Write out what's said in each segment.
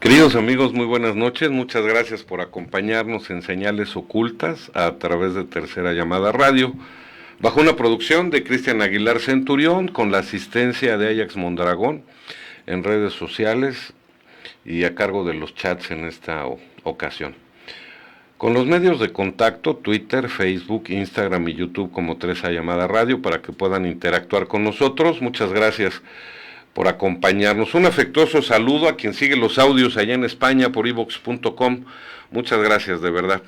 Queridos amigos, muy buenas noches, muchas gracias por acompañarnos en Señales Ocultas a través de Tercera Llamada Radio, bajo una producción de Cristian Aguilar Centurión, con la asistencia de Ajax Mondragón en redes sociales y a cargo de los chats en esta ocasión. Con los medios de contacto, Twitter, Facebook, Instagram y YouTube como Tercera Llamada Radio, para que puedan interactuar con nosotros. Muchas gracias por acompañarnos. Un afectuoso saludo a quien sigue los audios allá en España por iVox.com. Muchas gracias, de verdad.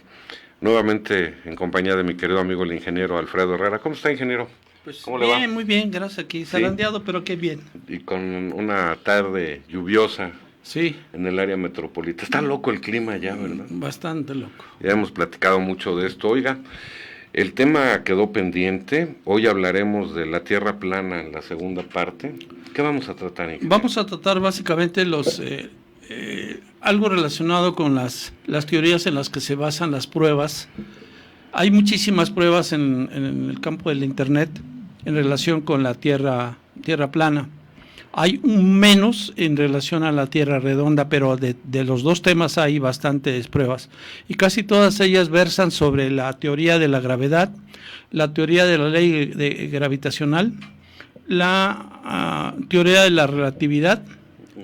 Nuevamente en compañía de mi querido amigo el ingeniero Alfredo Herrera. ¿Cómo está, ingeniero? Pues ¿Cómo bien, le va? Muy bien, gracias. Aquí zarandeado, ¿sí? Pero qué bien. Y con una tarde lluviosa. Sí. En el área metropolitana. Está loco el clima ya, ¿verdad? Bastante loco. Ya hemos platicado mucho de esto. Oiga, el tema quedó pendiente. Hoy hablaremos de la Tierra plana en la segunda parte. ¿Qué vamos a tratar, ingeniero? Vamos a tratar básicamente algo relacionado con las teorías en las que se basan las pruebas. Hay muchísimas pruebas en el campo del Internet en relación con la Tierra plana. Hay menos en relación a la Tierra redonda, pero de los dos temas hay bastantes pruebas. Y casi todas ellas versan sobre la teoría de la gravedad, la teoría de la ley gravitacional, la teoría de la relatividad,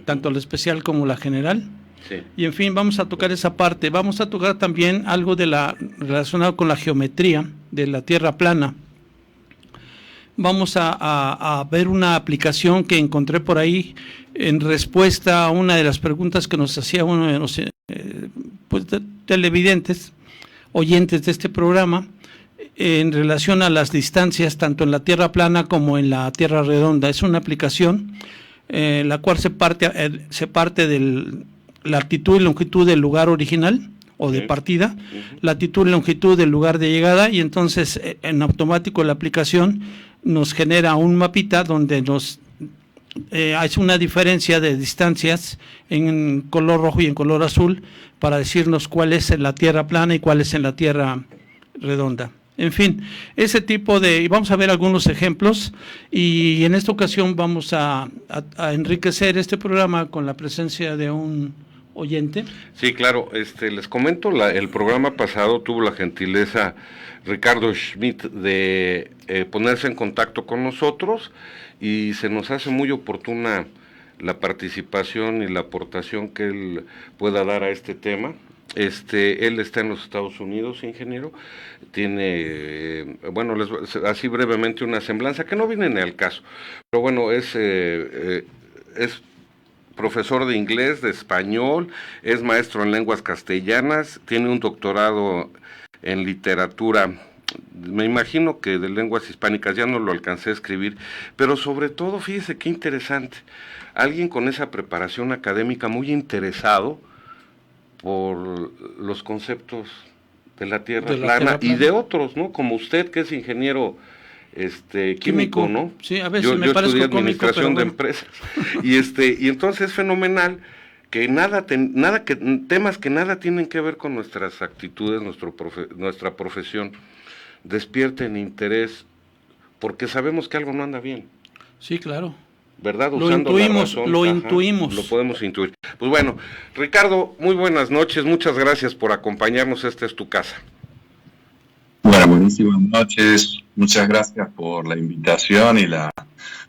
tanto la especial como la general. Sí. Y en fin, vamos a tocar esa parte. Vamos a tocar también algo relacionado con la geometría de la Tierra plana. Vamos a ver una aplicación que encontré por ahí en respuesta a una de las preguntas que nos hacía uno de los televidentes, oyentes de este programa, en relación a las distancias tanto en la Tierra plana como en la Tierra redonda. Es una aplicación la cual se parte de la latitud y longitud del lugar original o de partida, latitud y longitud del lugar de llegada, y entonces en automático la aplicación nos genera un mapita donde nos hace una diferencia de distancias en color rojo y en color azul para decirnos cuál es en la Tierra plana y cuál es en la Tierra redonda. En fin, ese tipo de... Vamos a ver algunos ejemplos y en esta ocasión vamos a enriquecer este programa con la presencia de un oyente. Sí, claro. Les comento, el programa pasado tuvo la gentileza Ricardo Schmidt de ponerse en contacto con nosotros y se nos hace muy oportuna la participación y la aportación que él pueda dar a este tema. Él está en los Estados Unidos, ingeniero, tiene, así brevemente una semblanza, que no viene ni al caso, pero bueno, es profesor de inglés, de español, es maestro en lenguas castellanas, tiene un doctorado en literatura, me imagino que de lenguas hispánicas, ya no lo alcancé a escribir, pero sobre todo, fíjese qué interesante, alguien con esa preparación académica muy interesado por los conceptos de la Tierra plana y de otros, ¿no? Como usted, que es ingeniero químico, ¿no? Sí, a veces yo estudié administración de empresas. Y entonces es fenomenal que temas que nada tienen que ver con nuestras actitudes, nuestra profesión, despierten interés, porque sabemos que algo no anda bien. Sí, claro. ¿Verdad? Lo intuimos. Lo podemos intuir. Pues bueno, Ricardo, muy buenas noches, muchas gracias por acompañarnos, esta es tu casa. Bueno, buenísimas noches, muchas gracias por la invitación y la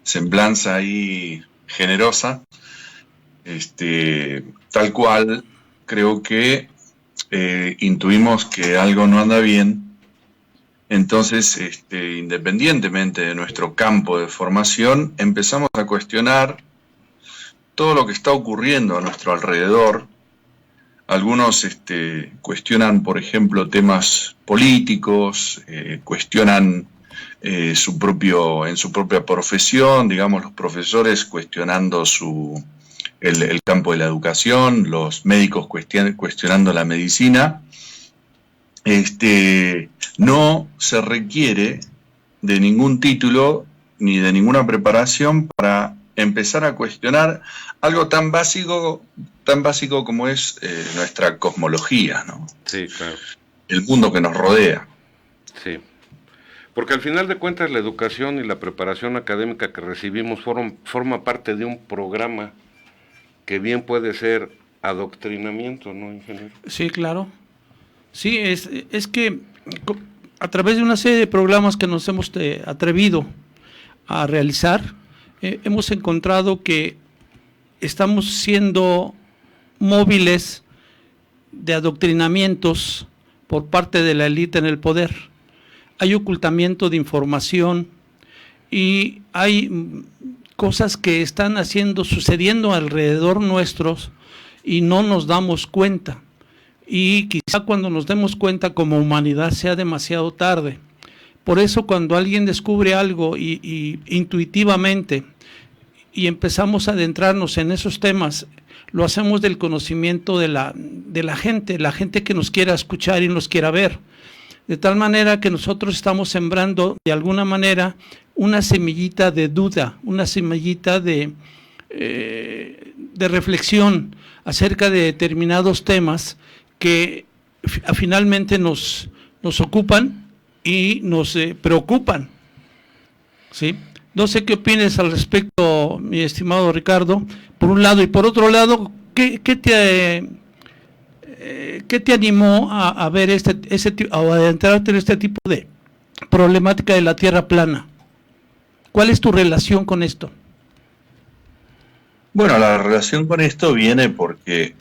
semblanza ahí generosa. Tal cual, creo que intuimos que algo no anda bien. Entonces, independientemente de nuestro campo de formación, empezamos a cuestionar todo lo que está ocurriendo a nuestro alrededor. Algunos cuestionan, por ejemplo, temas políticos, cuestionan en su propia profesión, digamos, los profesores cuestionando el campo de la educación, los médicos cuestionando la medicina. No se requiere de ningún título ni de ninguna preparación para empezar a cuestionar algo tan básico como es nuestra cosmología, ¿no? Sí, claro. El mundo que nos rodea. Sí. Porque al final de cuentas la educación y la preparación académica que recibimos forma parte de un programa que bien puede ser adoctrinamiento, ¿no, ingeniero? Sí, claro. Sí, es que a través de una serie de programas que nos hemos atrevido a realizar, hemos encontrado que estamos siendo móviles de adoctrinamientos por parte de la élite en el poder. Hay ocultamiento de información y hay cosas que están sucediendo alrededor nuestros y no nos damos cuenta. Y quizá cuando nos demos cuenta como humanidad sea demasiado tarde. Por eso cuando alguien descubre algo y intuitivamente y empezamos a adentrarnos en esos temas, lo hacemos del conocimiento de la gente que nos quiera escuchar y nos quiera ver. De tal manera que nosotros estamos sembrando de alguna manera una semillita de duda, una semillita de reflexión acerca de determinados temas que finalmente nos ocupan y nos preocupan, ¿sí? No sé qué opinas al respecto, mi estimado Ricardo, por un lado, y por otro lado, ¿qué te animó a ver a adentrarte en este tipo de problemática de la Tierra plana? ¿Cuál es tu relación con esto? Bueno, la relación con esto viene porque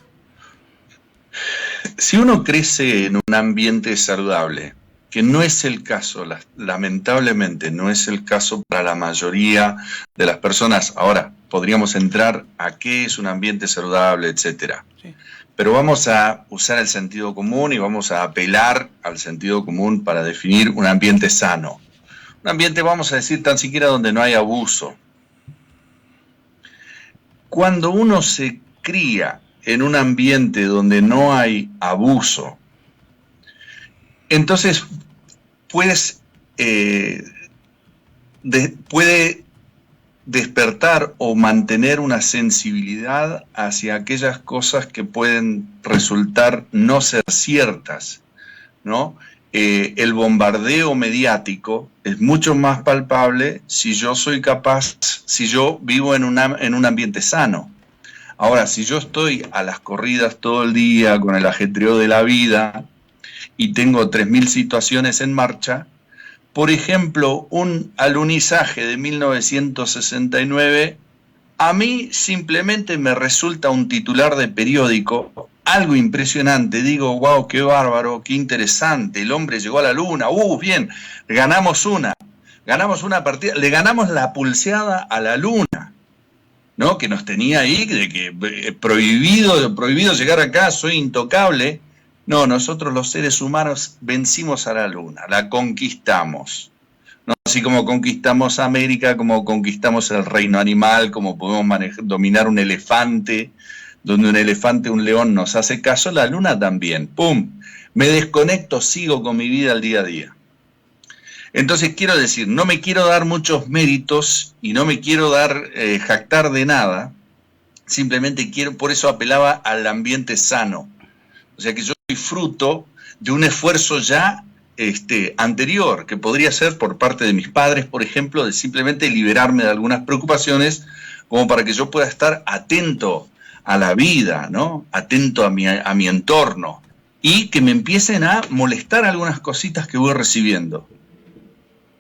si uno crece en un ambiente saludable, que no es el caso, lamentablemente no es el caso para la mayoría de las personas. Ahora, podríamos entrar a qué es un ambiente saludable, etcétera. Sí. Pero vamos a usar el sentido común y vamos a apelar al sentido común para definir un ambiente sano. Un ambiente, vamos a decir, tan siquiera donde no hay abuso. Cuando uno se cría en un ambiente donde no hay abuso, entonces puede despertar o mantener una sensibilidad hacia aquellas cosas que pueden resultar no ser ciertas, ¿no? El bombardeo mediático es mucho más palpable si yo vivo en un ambiente sano. Ahora, si yo estoy a las corridas todo el día con el ajetreo de la vida y tengo 3.000 situaciones en marcha, por ejemplo, un alunizaje de 1969, a mí simplemente me resulta un titular de periódico, algo impresionante, digo, wow, qué bárbaro, qué interesante, el hombre llegó a la luna, bien, ganamos una partida, le ganamos la pulseada a la luna, ¿no? Que nos tenía ahí, de que prohibido llegar acá, soy intocable. No, nosotros los seres humanos vencimos a la luna, la conquistamos. ¿No? Así como conquistamos América, como conquistamos el reino animal, como podemos dominar un elefante, donde un león nos hace caso, la luna también. ¡Pum! Me desconecto, sigo con mi vida al día a día. Entonces quiero decir, no me quiero dar muchos méritos y no me quiero jactar de nada, simplemente por eso apelaba al ambiente sano. O sea que yo soy fruto de un esfuerzo ya anterior, que podría ser por parte de mis padres, por ejemplo, de simplemente liberarme de algunas preocupaciones, como para que yo pueda estar atento a la vida, ¿no? Atento a mi entorno, y que me empiecen a molestar algunas cositas que voy recibiendo.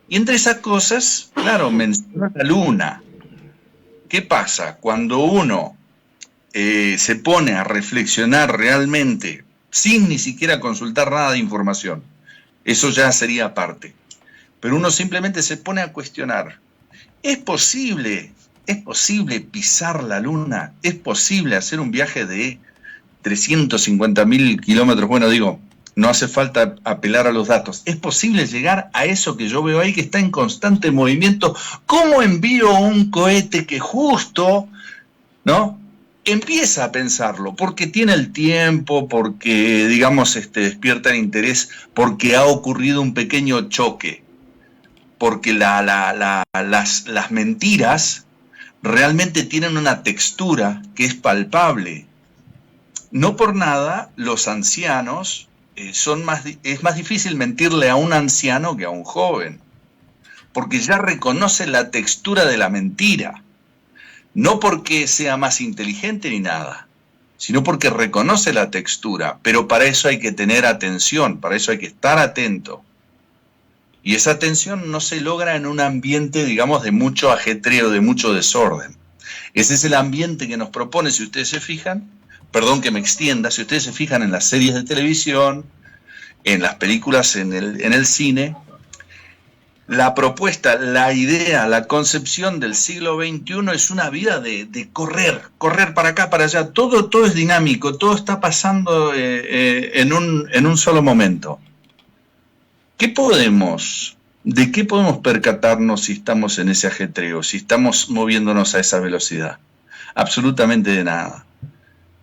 Y entre esas cosas, claro, menciona la luna. ¿Qué pasa? Cuando uno se pone a reflexionar realmente, sin ni siquiera consultar nada de información, eso ya sería aparte. Pero uno simplemente se pone a cuestionar, ¿es posible pisar la Luna? ¿Es posible hacer un viaje de 350.000 kilómetros? Bueno, digo, no hace falta apelar a los datos. ¿Es posible llegar a eso que yo veo ahí, que está en constante movimiento? ¿Cómo envío un cohete que justo, ¿no?, empieza a pensarlo? Porque tiene el tiempo, porque, digamos, despierta el interés, porque ha ocurrido un pequeño choque, porque las mentiras realmente tienen una textura que es palpable. No por nada los ancianos es más difícil mentirle a un anciano que a un joven, porque ya reconoce la textura de la mentira, no porque sea más inteligente ni nada, sino porque reconoce la textura. Pero para eso hay que tener atención, para eso hay que estar atento. Y esa atención no se logra en un ambiente, digamos, de mucho ajetreo, de mucho desorden. Ese es el ambiente que nos propone, si ustedes se fijan, perdón que me extienda, si ustedes se fijan en las series de televisión, en las películas, en el cine, la propuesta, la idea, la concepción del siglo XXI es una vida de correr para acá, para allá. Todo es dinámico, todo está pasando en un solo momento. ¿De qué podemos percatarnos si estamos en ese ajetreo, si estamos moviéndonos a esa velocidad? Absolutamente de nada.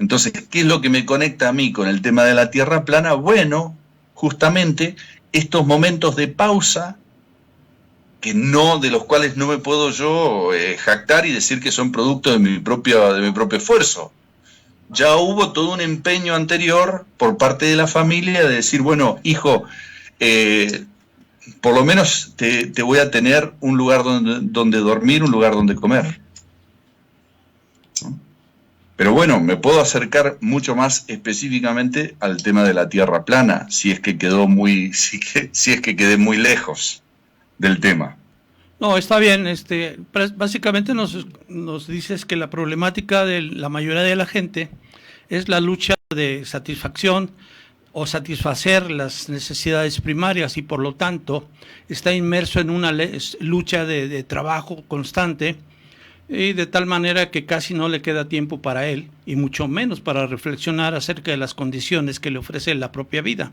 Entonces, ¿qué es lo que me conecta a mí con el tema de la Tierra plana? Bueno, justamente estos momentos de pausa, de los cuales no me puedo yo jactar y decir que son producto de mi propio esfuerzo. Ya hubo todo un empeño anterior por parte de la familia de decir, bueno, hijo, por lo menos te voy a tener un lugar donde dormir, un lugar donde comer. Pero bueno, me puedo acercar mucho más específicamente al tema de la Tierra plana, si es que quedé muy lejos del tema. No, está bien. Básicamente nos dices que la problemática de la mayoría de la gente es la lucha de satisfacción o satisfacer las necesidades primarias, y por lo tanto está inmerso en una lucha de trabajo constante, y de tal manera que casi no le queda tiempo para él, y mucho menos para reflexionar acerca de las condiciones que le ofrece la propia vida.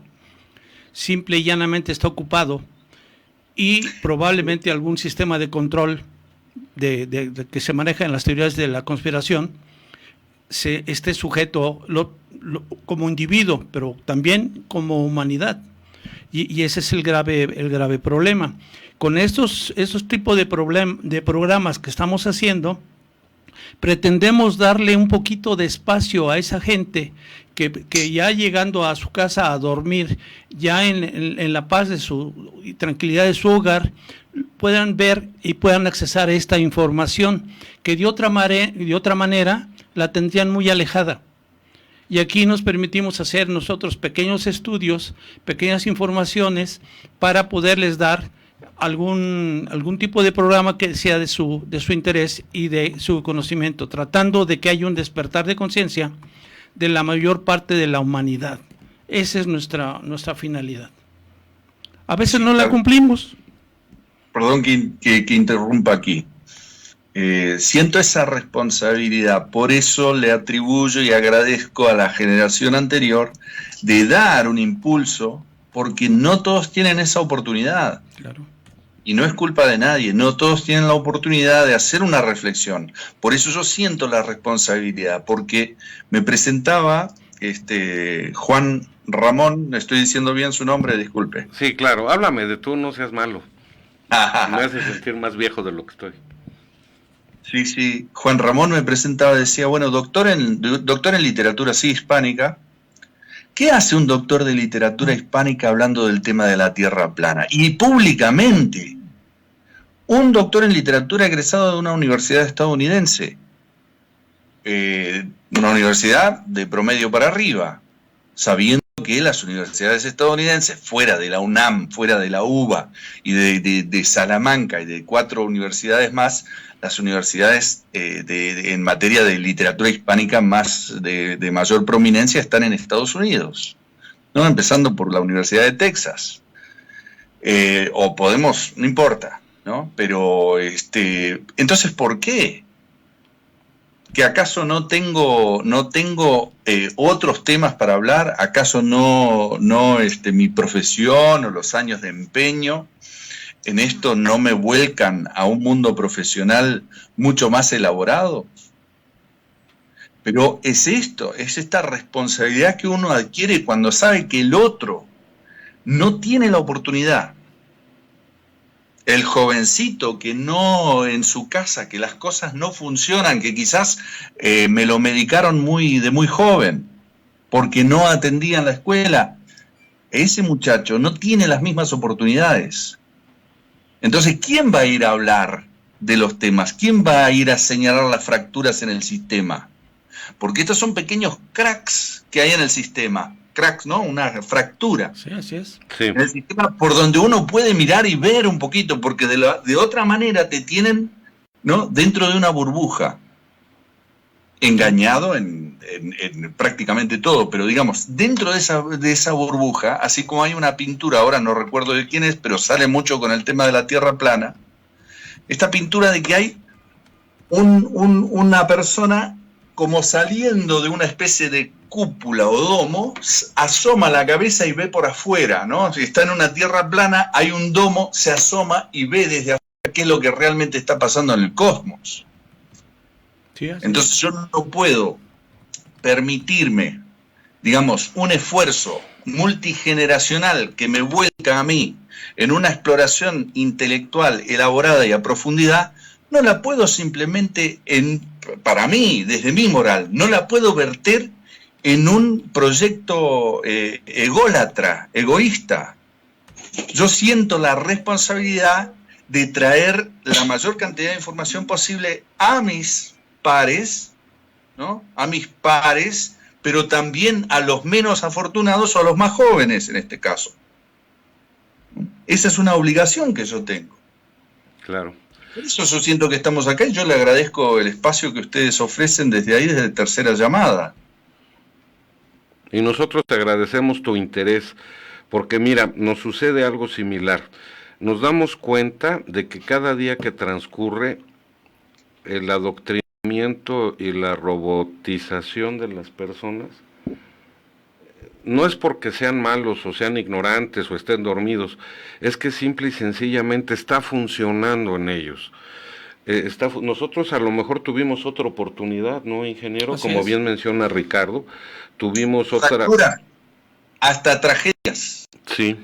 Simple y llanamente está ocupado, y probablemente algún sistema de control de que se maneja en las teorías de la conspiración esté sujeto como individuo, pero también como humanidad. Y ese es el grave problema. Con esos tipos de programas que estamos haciendo, pretendemos darle un poquito de espacio a esa gente que ya llegando a su casa a dormir, ya en la paz y tranquilidad de su hogar, puedan ver y puedan accesar a esta información que de otra manera la tendrían muy alejada. Y aquí nos permitimos hacer nosotros pequeños estudios, pequeñas informaciones, para poderles dar algún tipo de programa que sea de su interés y de su conocimiento, tratando de que haya un despertar de conciencia de la mayor parte de la humanidad. Esa es nuestra finalidad. A veces no la cumplimos. Perdón que interrumpa aquí. Siento esa responsabilidad, por eso le atribuyo y agradezco a la generación anterior de dar un impulso, porque no todos tienen esa oportunidad. Claro. Y no es culpa de nadie, no todos tienen la oportunidad de hacer una reflexión. Por eso yo siento la responsabilidad, porque me presentaba Juan Ramón, ¿estoy diciendo bien su nombre? Disculpe. Sí, claro, háblame de tú, no seas malo. Me hace sentir más viejo de lo que estoy. Sí, Juan Ramón me presentaba, decía, bueno, doctor en literatura, sí, hispánica. ¿Qué hace un doctor de literatura hispánica hablando del tema de la Tierra plana? Y públicamente, un doctor en literatura egresado de una universidad estadounidense, una universidad de promedio para arriba, sabiendo que las universidades estadounidenses, fuera de la UNAM, fuera de la UBA y de Salamanca y de 4 universidades más, las universidades en materia de literatura hispánica más de mayor prominencia están en Estados Unidos, ¿no? Empezando por la Universidad de Texas. O podemos, no importa, ¿no? Pero, entonces, ¿por qué? ¿Que acaso no tengo otros temas para hablar? ¿Acaso no mi profesión o los años de empeño en esto no me vuelcan a un mundo profesional mucho más elaborado? Pero es esta responsabilidad que uno adquiere cuando sabe que el otro no tiene la oportunidad. El jovencito que no en su casa, que las cosas no funcionan, que quizás me lo medicaron de muy joven, porque no atendían la escuela, ese muchacho no tiene las mismas oportunidades. Entonces, ¿quién va a ir a hablar de los temas? ¿Quién va a ir a señalar las fracturas en el sistema? Porque estos son pequeños cracks que hay en el sistema. Cracks, ¿no? Una fractura. Sí, así es. Sí. En el sistema por donde uno puede mirar y ver un poquito, porque de otra manera te tienen, ¿no?, dentro de una burbuja, engañado en prácticamente todo, pero digamos, dentro de esa burbuja, así como hay una pintura, ahora no recuerdo de quién es, pero sale mucho con el tema de la Tierra plana, esta pintura de que hay una persona como saliendo de una especie de cúpula o domo, asoma la cabeza y ve por afuera, ¿no? Si está en una tierra plana, hay un domo, se asoma y ve desde afuera qué es lo que realmente está pasando en el cosmos. Sí, entonces yo no puedo permitirme, digamos, un esfuerzo multigeneracional que me vuelca a mí en una exploración intelectual elaborada y a profundidad, no la puedo simplemente, para mí, desde mi moral, no la puedo verter en un proyecto ególatra, egoísta. Yo siento la responsabilidad de traer la mayor cantidad de información posible a mis pares, ¿no? A mis pares, pero también a los menos afortunados o a los más jóvenes en este caso. Esa es una obligación que yo tengo. Claro. Por eso yo siento que estamos acá y yo le agradezco el espacio que ustedes ofrecen desde ahí, desde Tercera Llamada. Y nosotros te agradecemos tu interés, porque mira, nos sucede algo similar. Nos damos cuenta de que cada día que transcurre, el adoctrinamiento y la robotización de las personas, no es porque sean malos o sean ignorantes o estén dormidos, es que simple y sencillamente está funcionando en ellos. Nosotros a lo mejor tuvimos otra oportunidad, ¿no, ingeniero? Así Como es. bien menciona Ricardo, tuvimos otra... Fractura, hasta tragedias. Sí.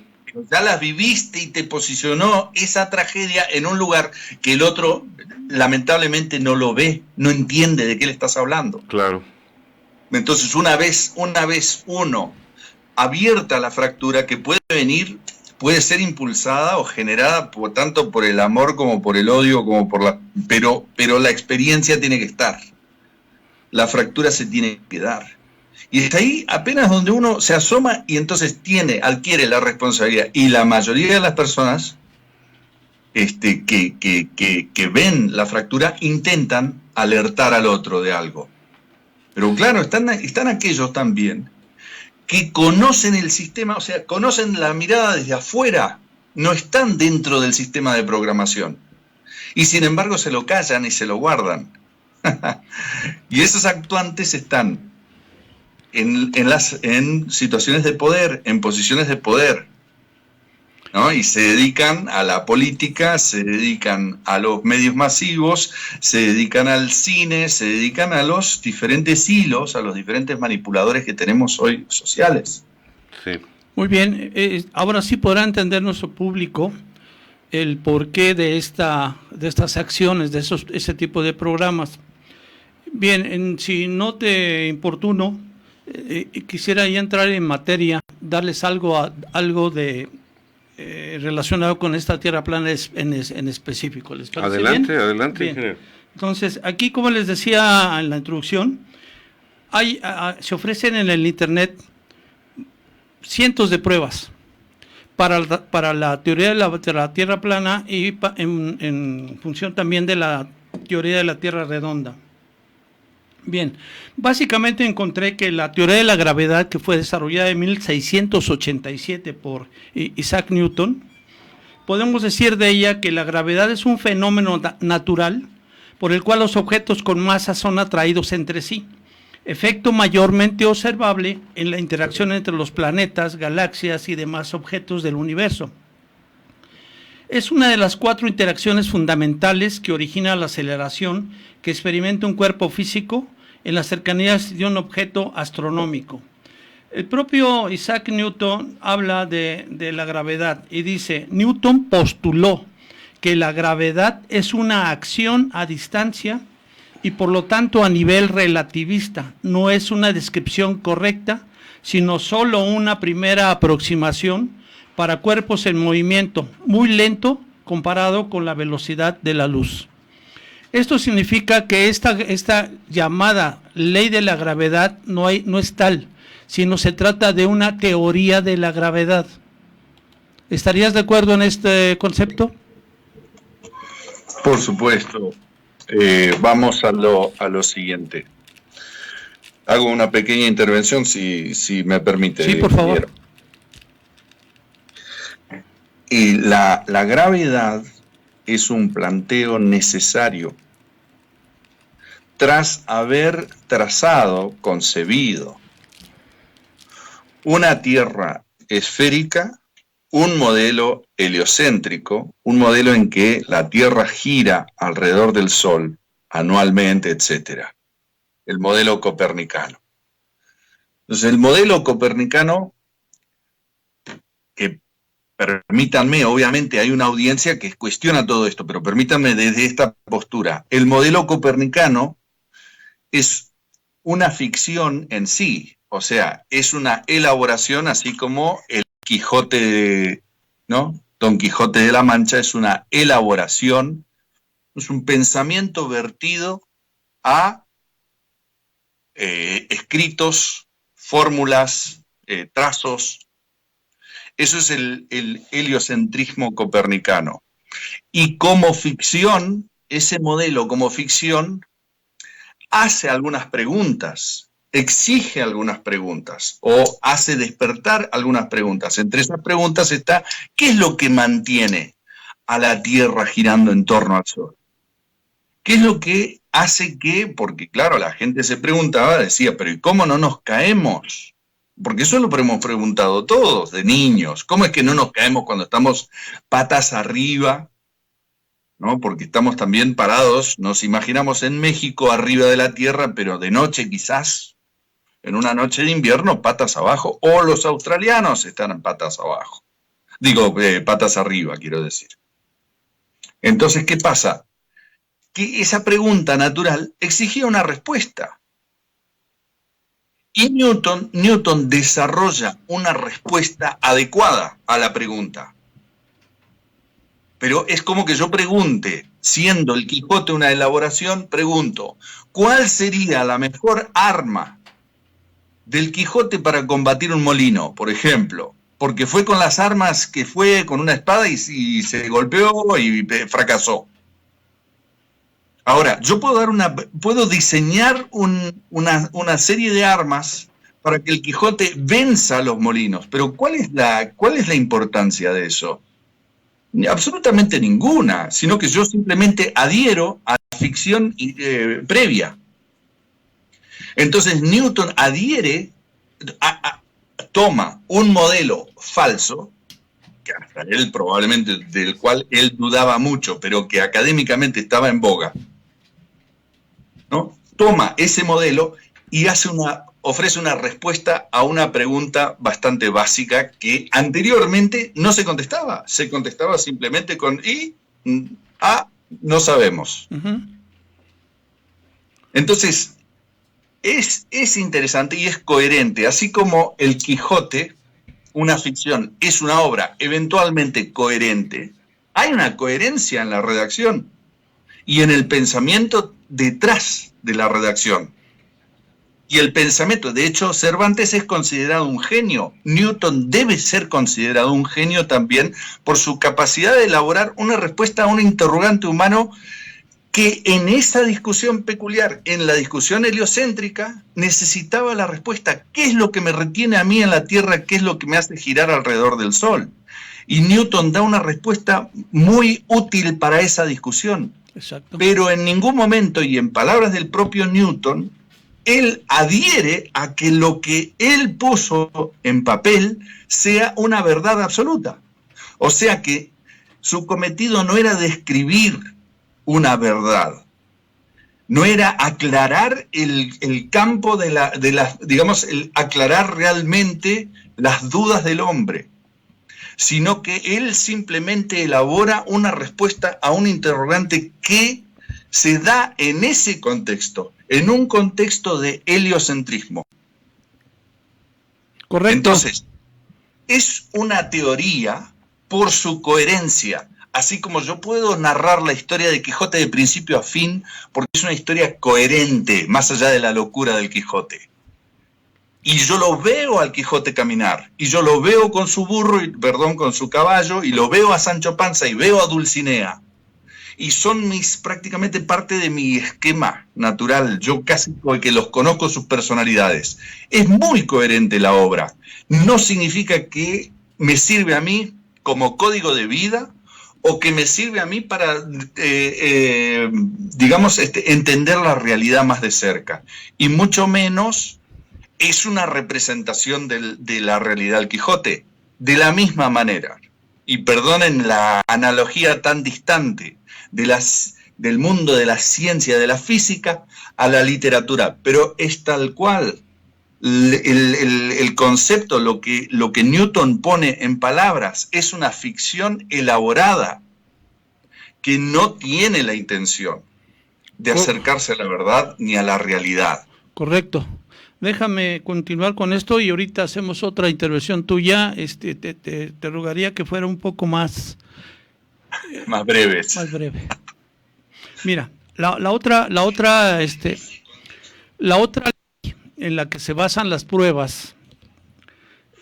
Ya las viviste y te posicionó esa tragedia en un lugar que el otro lamentablemente no lo ve, no entiende de qué le estás hablando. Claro. Entonces una vez uno abierta la fractura que puede venir, puede ser impulsada o generada tanto por el amor como por el odio, como por pero la experiencia tiene que estar. La fractura se tiene que dar. Y está ahí apenas donde uno se asoma y entonces adquiere la responsabilidad. Y la mayoría de las personas que ven la fractura intentan alertar al otro de algo. Pero claro, están aquellos también que conocen el sistema, o sea, conocen la mirada desde afuera, no están dentro del sistema de programación. Y sin embargo se lo callan y se lo guardan. Y esos actuantes están en situaciones de poder, en posiciones de poder, ¿no? Y se dedican a la política, se dedican a los medios masivos, se dedican al cine, se dedican a los diferentes hilos, a los diferentes manipuladores que tenemos hoy sociales. Sí. Muy bien, ahora sí podrá entender nuestro público el porqué de estas acciones, de ese tipo de programas. Bien, si no te importuno, quisiera ya entrar en materia, darles algo de relacionado con esta tierra plana en específico. ¿Les parece Adelante, bien? adelante, Bien. ingeniero. Entonces, aquí, como les decía en la introducción, se ofrecen en el Internet cientos de pruebas para la teoría de la Tierra plana y en función también de la teoría de la Tierra redonda. Bien, básicamente encontré que la teoría de la gravedad, que fue desarrollada en 1687 por Isaac Newton, podemos decir de ella que la gravedad es un fenómeno natural por el cual los objetos con masa son atraídos entre sí, efecto mayormente observable en la interacción entre los planetas, galaxias y demás objetos del universo. Es una de las 4 interacciones fundamentales que origina la aceleración que experimenta un cuerpo físico en las cercanías de un objeto astronómico. El propio Isaac Newton habla de la gravedad y dice: Newton postuló que la gravedad es una acción a distancia y por lo tanto a nivel relativista, no es una descripción correcta, sino solo una primera aproximación para cuerpos en movimiento muy lento comparado con la velocidad de la luz. Esto significa que esta llamada ley de la gravedad no es tal, sino se trata de una teoría de la gravedad. ¿Estarías de acuerdo en este concepto? Por supuesto. Vamos a lo siguiente. Hago una pequeña intervención, si me permite. Sí, por favor. Y la gravedad es un planteo necesario tras haber trazado, concebido una Tierra esférica, un modelo heliocéntrico, un modelo en que la Tierra gira alrededor del Sol anualmente, etc. El modelo copernicano. Entonces, el modelo copernicano, que permítanme, obviamente hay una audiencia que cuestiona todo esto, pero permítanme desde esta postura. El modelo copernicano es una ficción en sí, o sea, es una elaboración, así como el Quijote, ¿no? Don Quijote de la Mancha es una elaboración, es un pensamiento vertido a escritos, fórmulas, trazos. Eso es el heliocentrismo copernicano. Y como ficción, ese modelo como ficción hace algunas preguntas, exige algunas preguntas o hace despertar algunas preguntas. Entre esas preguntas está: ¿qué es lo que mantiene a la Tierra girando en torno al Sol? ¿Qué es lo que hace que, porque claro, la gente se preguntaba, decía, pero ¿y cómo no nos caemos? Porque eso lo hemos preguntado todos de niños. ¿Cómo es que no nos caemos cuando estamos patas arriba? ¿No? Porque estamos también parados, nos imaginamos en México arriba de la Tierra, pero de noche quizás, en una noche de invierno, patas abajo, o los australianos están en patas abajo. Digo, patas arriba, quiero decir. Entonces, ¿qué pasa? Que esa pregunta natural exigía una respuesta. Y Newton desarrolla una respuesta adecuada a la pregunta. Pero es como que yo pregunte, siendo el Quijote una elaboración, pregunto, ¿cuál sería la mejor arma del Quijote para combatir un molino, por ejemplo? Porque fue con las armas que fue con una espada y se golpeó y fracasó. Ahora, yo puedo diseñar una serie de armas para que el Quijote venza a los molinos, pero ¿cuál es la importancia de eso? Absolutamente ninguna, sino que yo simplemente adhiero a la ficción previa. Entonces Newton toma un modelo falso, que hasta él probablemente del cual él dudaba mucho, pero que académicamente estaba en boga, ¿no? Toma ese modelo y ofrece una respuesta a una pregunta bastante básica que anteriormente no se contestaba simplemente con no sabemos. Uh-huh. Entonces, es interesante y es coherente, así como el Quijote, una ficción, es una obra eventualmente coherente. Hay una coherencia en la redacción y en el pensamiento detrás de la redacción. y el pensamiento. De hecho, Cervantes es considerado un genio. Newton debe ser considerado un genio también por su capacidad de elaborar una respuesta a un interrogante humano que en esa discusión peculiar, en la discusión heliocéntrica, necesitaba la respuesta. ¿Qué es lo que me retiene a mí en la Tierra? ¿Qué es lo que me hace girar alrededor del Sol? Y Newton da una respuesta muy útil para esa discusión. Exacto. Pero en ningún momento, y en palabras del propio Newton, él adhiere a que lo que él puso en papel sea una verdad absoluta. O sea que su cometido no era describir una verdad, no era aclarar el campo digamos, aclarar realmente las dudas del hombre, sino que él simplemente elabora una respuesta a un interrogante que se da en ese contexto, en un contexto de heliocentrismo. Correcto. Entonces, es una teoría por su coherencia, así como yo puedo narrar la historia de Quijote de principio a fin, porque es una historia coherente, más allá de la locura del Quijote. Y yo lo veo al Quijote caminar, y yo lo veo con su con su caballo, y lo veo a Sancho Panza, y veo a Dulcinea. Y son prácticamente parte de mi esquema natural. Yo casi que los conozco sus personalidades. Es muy coherente la obra. No significa que me sirve a mí como código de vida o que me sirve a mí para, digamos, entender la realidad más de cerca. Y mucho menos es una representación de la realidad del Quijote. De la misma manera, y perdonen la analogía tan distante, del mundo de la ciencia, de la física, a la literatura, pero es tal cual. El concepto, lo que Newton pone en palabras, es una ficción elaborada que no tiene la intención de acercarse a la verdad ni a la realidad. Correcto. Déjame continuar con esto y ahorita hacemos otra intervención tuya. Te rogaría que fuera un poco más breves. Más breve. Mira, la otra ley en la que se basan las pruebas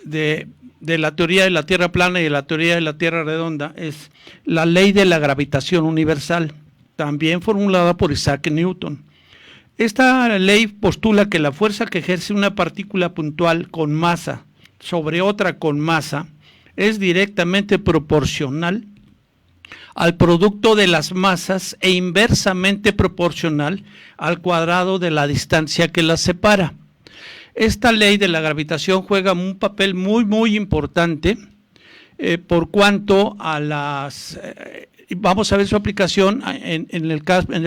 de la teoría de la Tierra plana y de la teoría de la Tierra redonda es la ley de la gravitación universal, también formulada por Isaac Newton. Esta ley postula que la fuerza que ejerce una partícula puntual con masa sobre otra con masa es directamente proporcional al producto de las masas e inversamente proporcional al cuadrado de la distancia que las separa. Esta ley de la gravitación juega un papel muy importante por cuanto a las... vamos a ver su aplicación en el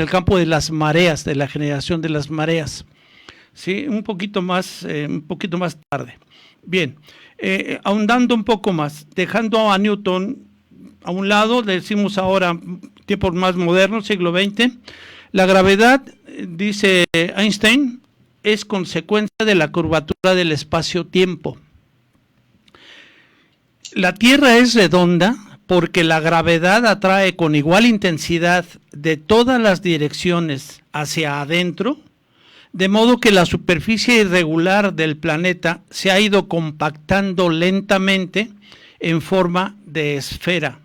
campo de las mareas, de la generación de las mareas. ¿Sí? Un poquito más tarde. Bien, ahondando un poco más, dejando a Newton a un lado, le decimos ahora, tiempos más modernos, siglo XX, la gravedad, dice Einstein, es consecuencia de la curvatura del espacio-tiempo. La Tierra es redonda porque la gravedad atrae con igual intensidad de todas las direcciones hacia adentro, de modo que la superficie irregular del planeta se ha ido compactando lentamente en forma de esfera.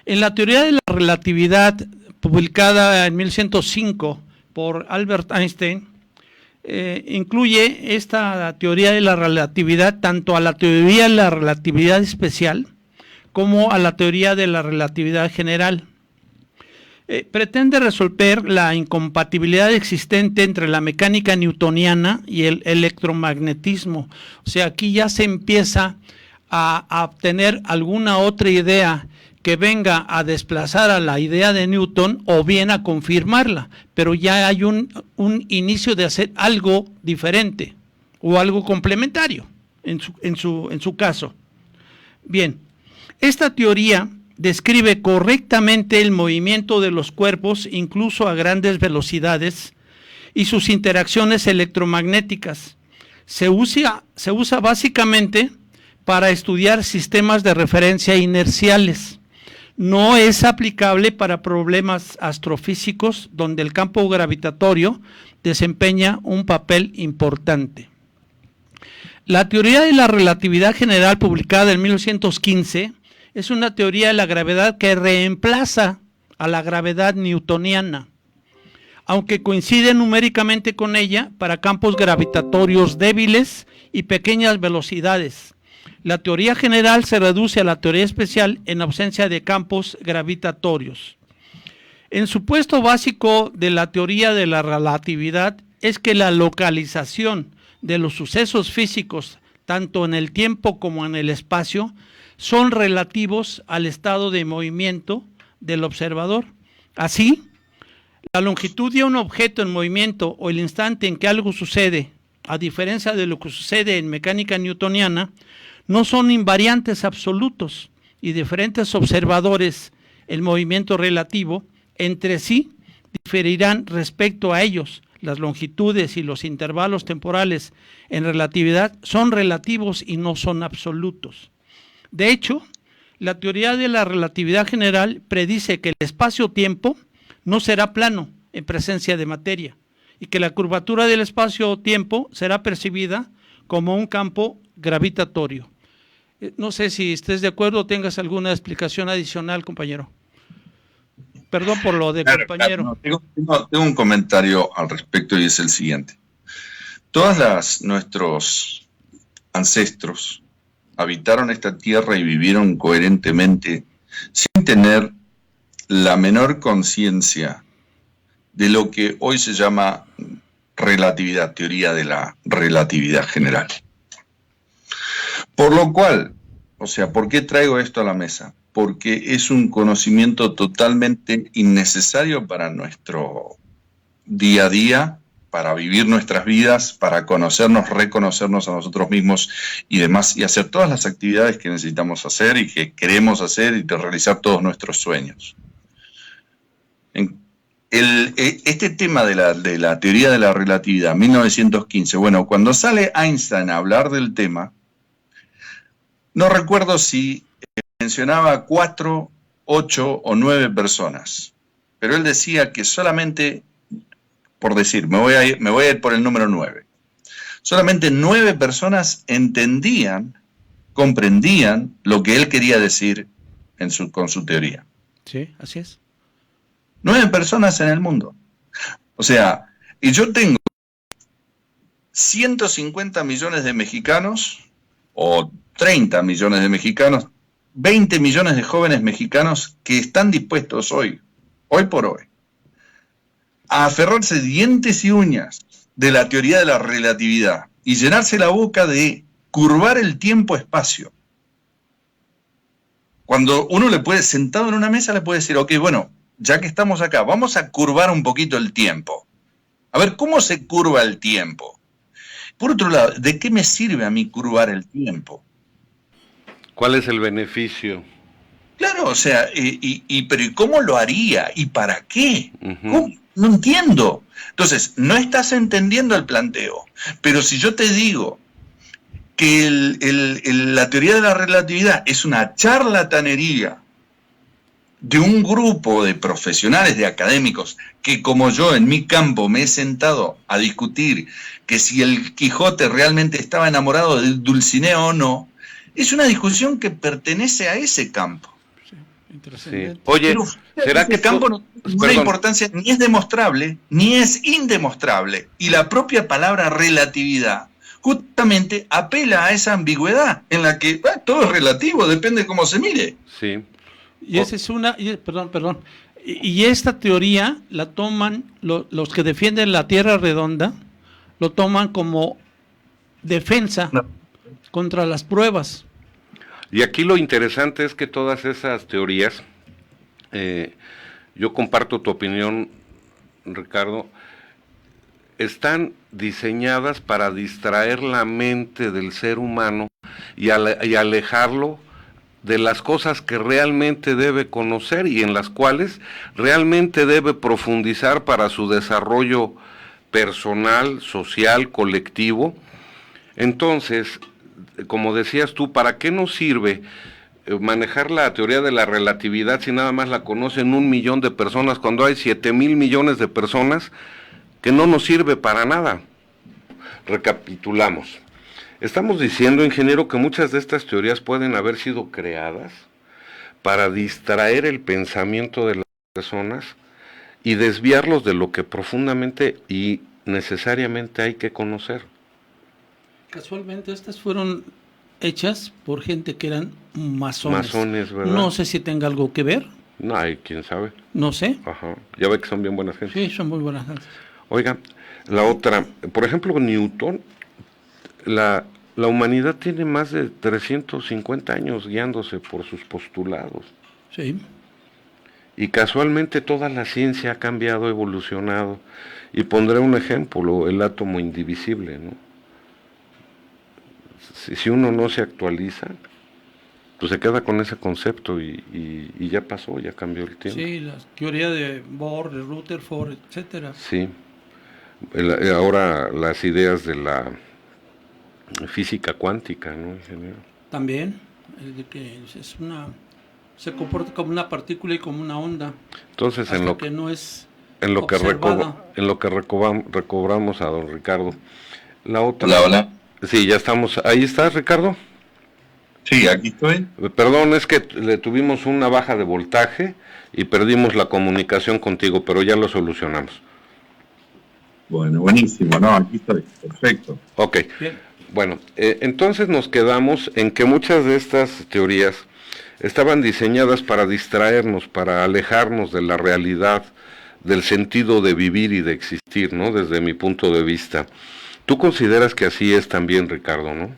En la teoría de la relatividad, publicada en 1105 por Albert Einstein, incluye esta teoría de la relatividad tanto a la teoría de la relatividad especial como a la teoría de la relatividad general. Pretende resolver la incompatibilidad existente entre la mecánica newtoniana y el electromagnetismo. O sea, aquí ya se empieza a obtener alguna otra idea que venga a desplazar a la idea de Newton o bien a confirmarla, pero ya hay un inicio de hacer algo diferente o algo complementario en su caso. Bien, esta teoría describe correctamente el movimiento de los cuerpos incluso a grandes velocidades y sus interacciones electromagnéticas. Se usa básicamente para estudiar sistemas de referencia inerciales. no es aplicable para problemas astrofísicos donde el campo gravitatorio desempeña un papel importante. La teoría de la relatividad general, publicada en 1915, es una teoría de la gravedad que reemplaza a la gravedad newtoniana, aunque coincide numéricamente con ella para campos gravitatorios débiles y pequeñas velocidades. La teoría general se reduce a la teoría especial en ausencia de campos gravitatorios. El supuesto básico de la teoría de la relatividad es que la localización de los sucesos físicos, tanto en el tiempo como en el espacio, son relativos al estado de movimiento del observador. Así, la longitud de un objeto en movimiento o el instante en que algo sucede, a diferencia de lo que sucede en mecánica newtoniana, no son invariantes absolutos, y diferentes observadores en movimiento relativo entre sí diferirán respecto a ellos. Las longitudes y los intervalos temporales en relatividad son relativos y no son absolutos. De hecho, la teoría de la relatividad general predice que el espacio-tiempo no será plano en presencia de materia y que la curvatura del espacio-tiempo será percibida como un campo gravitatorio. No sé si estés de acuerdo o tengas alguna explicación adicional, compañero. Perdón por lo de compañero. Claro, no, tengo un comentario al respecto y es el siguiente. Nuestros ancestros habitaron esta tierra y vivieron coherentemente sin tener la menor conciencia de lo que hoy se llama relatividad, teoría de la relatividad general. Por lo cual, o sea, ¿por qué traigo esto a la mesa? Porque es un conocimiento totalmente innecesario para nuestro día a día, para vivir nuestras vidas, para conocernos, reconocernos a nosotros mismos y demás, y hacer todas las actividades que necesitamos hacer y que queremos hacer y de realizar todos nuestros sueños. Este tema de la teoría de la relatividad, 1915, bueno, cuando sale Einstein a hablar del tema, no recuerdo si mencionaba 4, 8 o 9 personas, pero él decía que solamente, por decir, me voy a ir por el número 9, solamente 9 personas comprendían lo que él quería decir con su teoría. Sí, así es. 9 personas en el mundo. O sea, y yo tengo 150 millones de mexicanos, o 30 millones de mexicanos, 20 millones de jóvenes mexicanos que están dispuestos hoy por hoy, a aferrarse dientes y uñas de la teoría de la relatividad y llenarse la boca de curvar el tiempo-espacio. Cuando uno le puede, sentado en una mesa, le puede decir, ok, bueno, ya que estamos acá, vamos a curvar un poquito el tiempo. A ver, ¿cómo se curva el tiempo? Por otro lado, ¿de qué me sirve a mí curvar el tiempo? ¿Cuál es el beneficio? Claro, o sea, pero ¿y cómo lo haría? ¿Y para qué? ¿Cómo? No entiendo. Entonces, no estás entendiendo el planteo. Pero si yo te digo que la teoría de la relatividad es una charlatanería de un grupo de profesionales, de académicos, que como yo en mi campo me he sentado a discutir que si el Quijote realmente estaba enamorado de Dulcinea o no, es una discusión que pertenece a ese campo. Sí, interesante. Sí. Oye, ¿será que campo no tiene ninguna importancia, ni es demostrable, ni es indemostrable? Y la propia palabra relatividad justamente apela a esa ambigüedad en la que todo es relativo, depende de cómo se mire. Sí. Y esa es perdón. Y esta teoría la toman los que defienden la Tierra redonda, lo toman como defensa contra las pruebas. Y aquí lo interesante es que todas esas teorías, yo comparto tu opinión, Ricardo, están diseñadas para distraer la mente del ser humano y alejarlo de las cosas que realmente debe conocer y en las cuales realmente debe profundizar para su desarrollo personal, social, colectivo. Entonces, como decías tú, ¿para qué nos sirve manejar la teoría de la relatividad si nada más la conocen 1 millón de personas, cuando hay 7,000 millones de personas que no nos sirve para nada? Recapitulamos. Estamos diciendo, ingeniero, que muchas de estas teorías pueden haber sido creadas para distraer el pensamiento de las personas y desviarlos de lo que profundamente y necesariamente hay que conocer. Casualmente estas fueron hechas por gente que eran masones. Masones, ¿verdad? No sé si tenga algo que ver. No, hay quién sabe. No sé. Ajá. Ya ve que son bien buenas gente. Sí, son muy buenas gentes. Oiga, la otra, por ejemplo, Newton, la humanidad tiene más de 350 años guiándose por sus postulados. Sí. Y casualmente toda la ciencia ha cambiado, evolucionado. Y pondré un ejemplo, el átomo indivisible, ¿no? Si uno no se actualiza, pues se queda con ese concepto y ya pasó, ya cambió el tiempo. Sí, la teoría de Bohr, de Rutherford, etcétera. Sí. Ahora las ideas de la física cuántica, ¿no, ingeniero? También, de que se comporta como una partícula y como una onda. Entonces, en lo que no es que recobramos a don Ricardo. La otra. Hola, hola. Sí, ya estamos. ¿Ahí estás, Ricardo? Sí, aquí estoy. Perdón, es que le tuvimos una baja de voltaje y perdimos la comunicación contigo, pero ya lo solucionamos. Bueno, buenísimo, no, aquí estoy, perfecto. Ok, bien. Bueno, entonces nos quedamos en que muchas de estas teorías estaban diseñadas para distraernos, para alejarnos de la realidad, del sentido de vivir y de existir, ¿no? Desde mi punto de vista. ¿Tú consideras que así es también, Ricardo, no?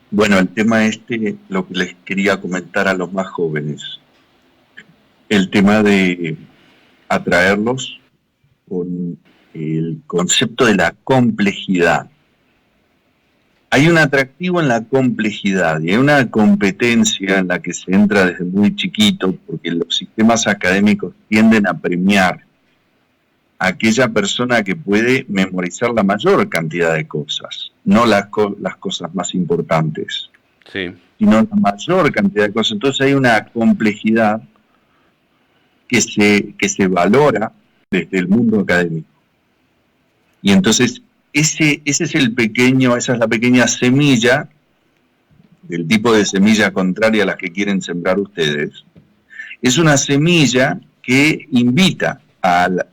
Bueno, el tema lo que les quería comentar a los más jóvenes, el tema de atraerlos con el concepto de la complejidad. Hay un atractivo en la complejidad y hay una competencia en la que se entra desde muy chiquito, porque los sistemas académicos tienden a premiar a aquella persona que puede memorizar la mayor cantidad de cosas, no las cosas más importantes, sí, sino la mayor cantidad de cosas. Entonces hay una complejidad que se valora desde el mundo académico. Y entonces esa es la pequeña semilla, del tipo de semilla contraria a las que quieren sembrar ustedes. Es una semilla que invita al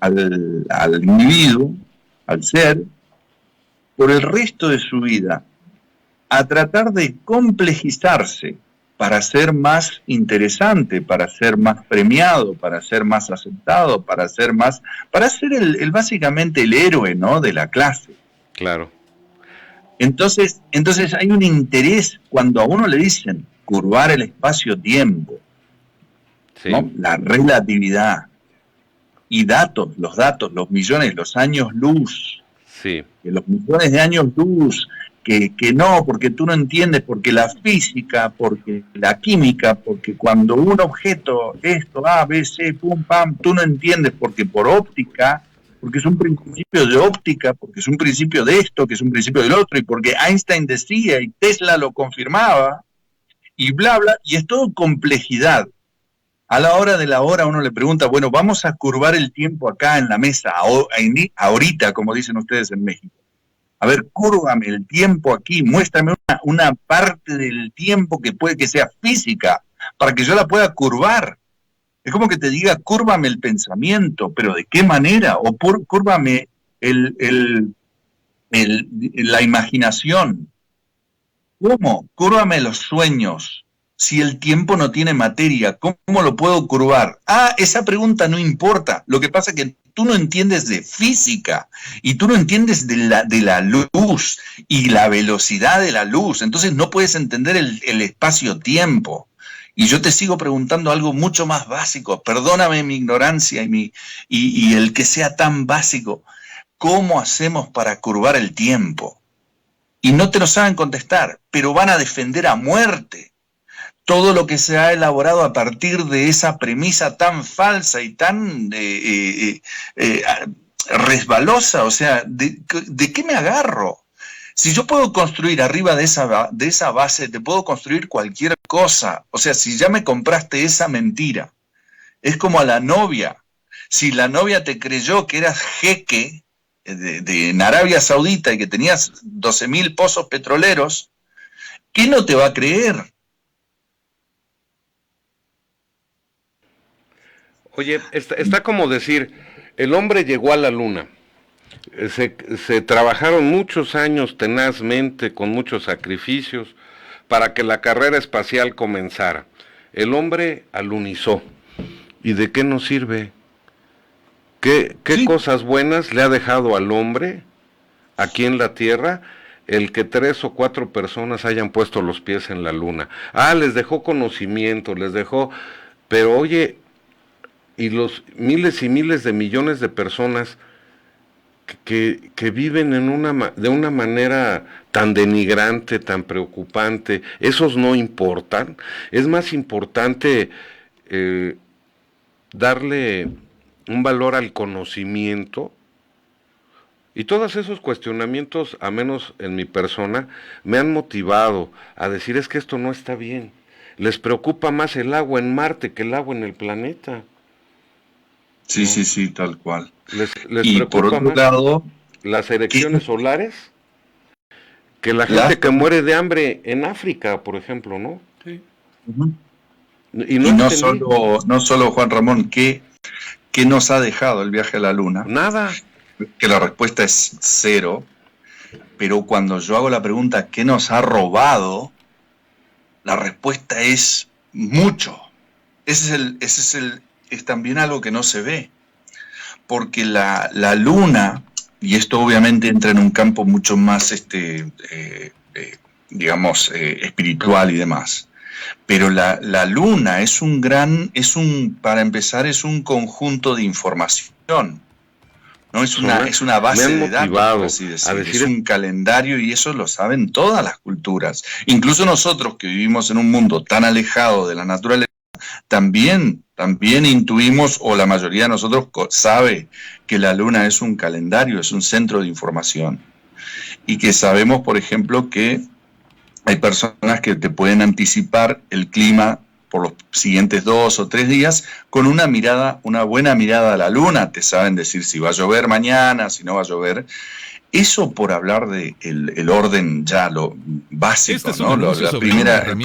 individuo, al ser, por el resto de su vida, a tratar de complejizarse para ser más interesante, para ser más premiado, para ser más aceptado, para ser básicamente el héroe, ¿no?, de la clase. Claro. Entonces hay un interés cuando a uno le dicen curvar el espacio-tiempo, sí, ¿no?, la relatividad, y los millones, los años luz, sí, que los millones de años luz, que no, porque tú no entiendes, porque la física, porque la química, porque cuando un objeto, esto, A, B, C, pum, pam, tú no entiendes, porque por óptica, porque es un principio de óptica, porque es un principio de esto, que es un principio del otro, y porque Einstein decía, y Tesla lo confirmaba, y bla, bla, y es todo complejidad. A la hora de la hora uno le pregunta, bueno, vamos a curvar el tiempo acá en la mesa, ahorita, como dicen ustedes en México. A ver, cúrvame el tiempo aquí, muéstrame una parte del tiempo que puede que sea física, para que yo la pueda curvar. Es como que te diga, cúrvame el pensamiento, pero ¿de qué manera? O cúrvame la imaginación. ¿Cómo? Cúrvame los sueños. Si el tiempo no tiene materia, ¿cómo lo puedo curvar? Esa pregunta no importa. Lo que pasa es que tú no entiendes de física y tú no entiendes de la luz y la velocidad de la luz. Entonces no puedes entender el espacio-tiempo. Y yo te sigo preguntando algo mucho más básico. Perdóname mi ignorancia y el que sea tan básico. ¿Cómo hacemos para curvar el tiempo? Y no te lo saben contestar, pero van a defender a muerte todo lo que se ha elaborado a partir de esa premisa tan falsa y tan resbalosa. O sea, ¿de qué me agarro? Si yo puedo construir arriba de esa base, te puedo construir cualquier cosa. O sea, si ya me compraste esa mentira, es como a la novia. Si la novia te creyó que eras jeque en Arabia Saudita y que tenías 12.000 pozos petroleros, ¿qué no te va a creer? Oye, está como decir, el hombre llegó a la luna. Se trabajaron muchos años tenazmente, con muchos sacrificios, para que la carrera espacial comenzara. El hombre alunizó. ¿Y de qué nos sirve? ¿Qué Sí. cosas buenas le ha dejado al hombre aquí en la Tierra el que 3 o 4 personas hayan puesto los pies en la luna? Les dejó conocimiento, les dejó... Pero oye, y los miles y miles de millones de personas que viven de una manera tan denigrante, tan preocupante, esos no importan. Es más importante darle un valor al conocimiento, y todos esos cuestionamientos, a menos en mi persona, me han motivado a decir, es que esto no está bien. Les preocupa más el agua en Marte que el agua en el planeta. Sí, ¿no? sí, tal cual. Les Y preocupa por otro más lado, las erecciones solares que la las... gente que muere de hambre en África, por ejemplo, ¿no? Sí. Ujú. Y Y no solo, Juan Ramón, ¿qué nos ha dejado el viaje a la Luna? nada. Que la respuesta es 0, pero cuando yo hago la pregunta ¿qué nos ha robado? La respuesta es mucho. Es también algo que no se ve, porque la Luna, y esto obviamente entra en un campo mucho más, espiritual y demás, pero la Luna para empezar, es un conjunto de información. No es una base de datos, por así decirlo. Es un calendario, y eso lo saben todas las culturas. Incluso nosotros, que vivimos en un mundo tan alejado de la naturaleza, también intuimos, o la mayoría de nosotros sabe, que la Luna es un calendario, es un centro de información. Y que sabemos, por ejemplo, que hay personas que te pueden anticipar el clima por los siguientes 2 o 3 días, con una buena mirada a la Luna. Te saben decir si va a llover mañana, si no va a llover. Eso por hablar de el orden ya lo básico, ¿no? El primer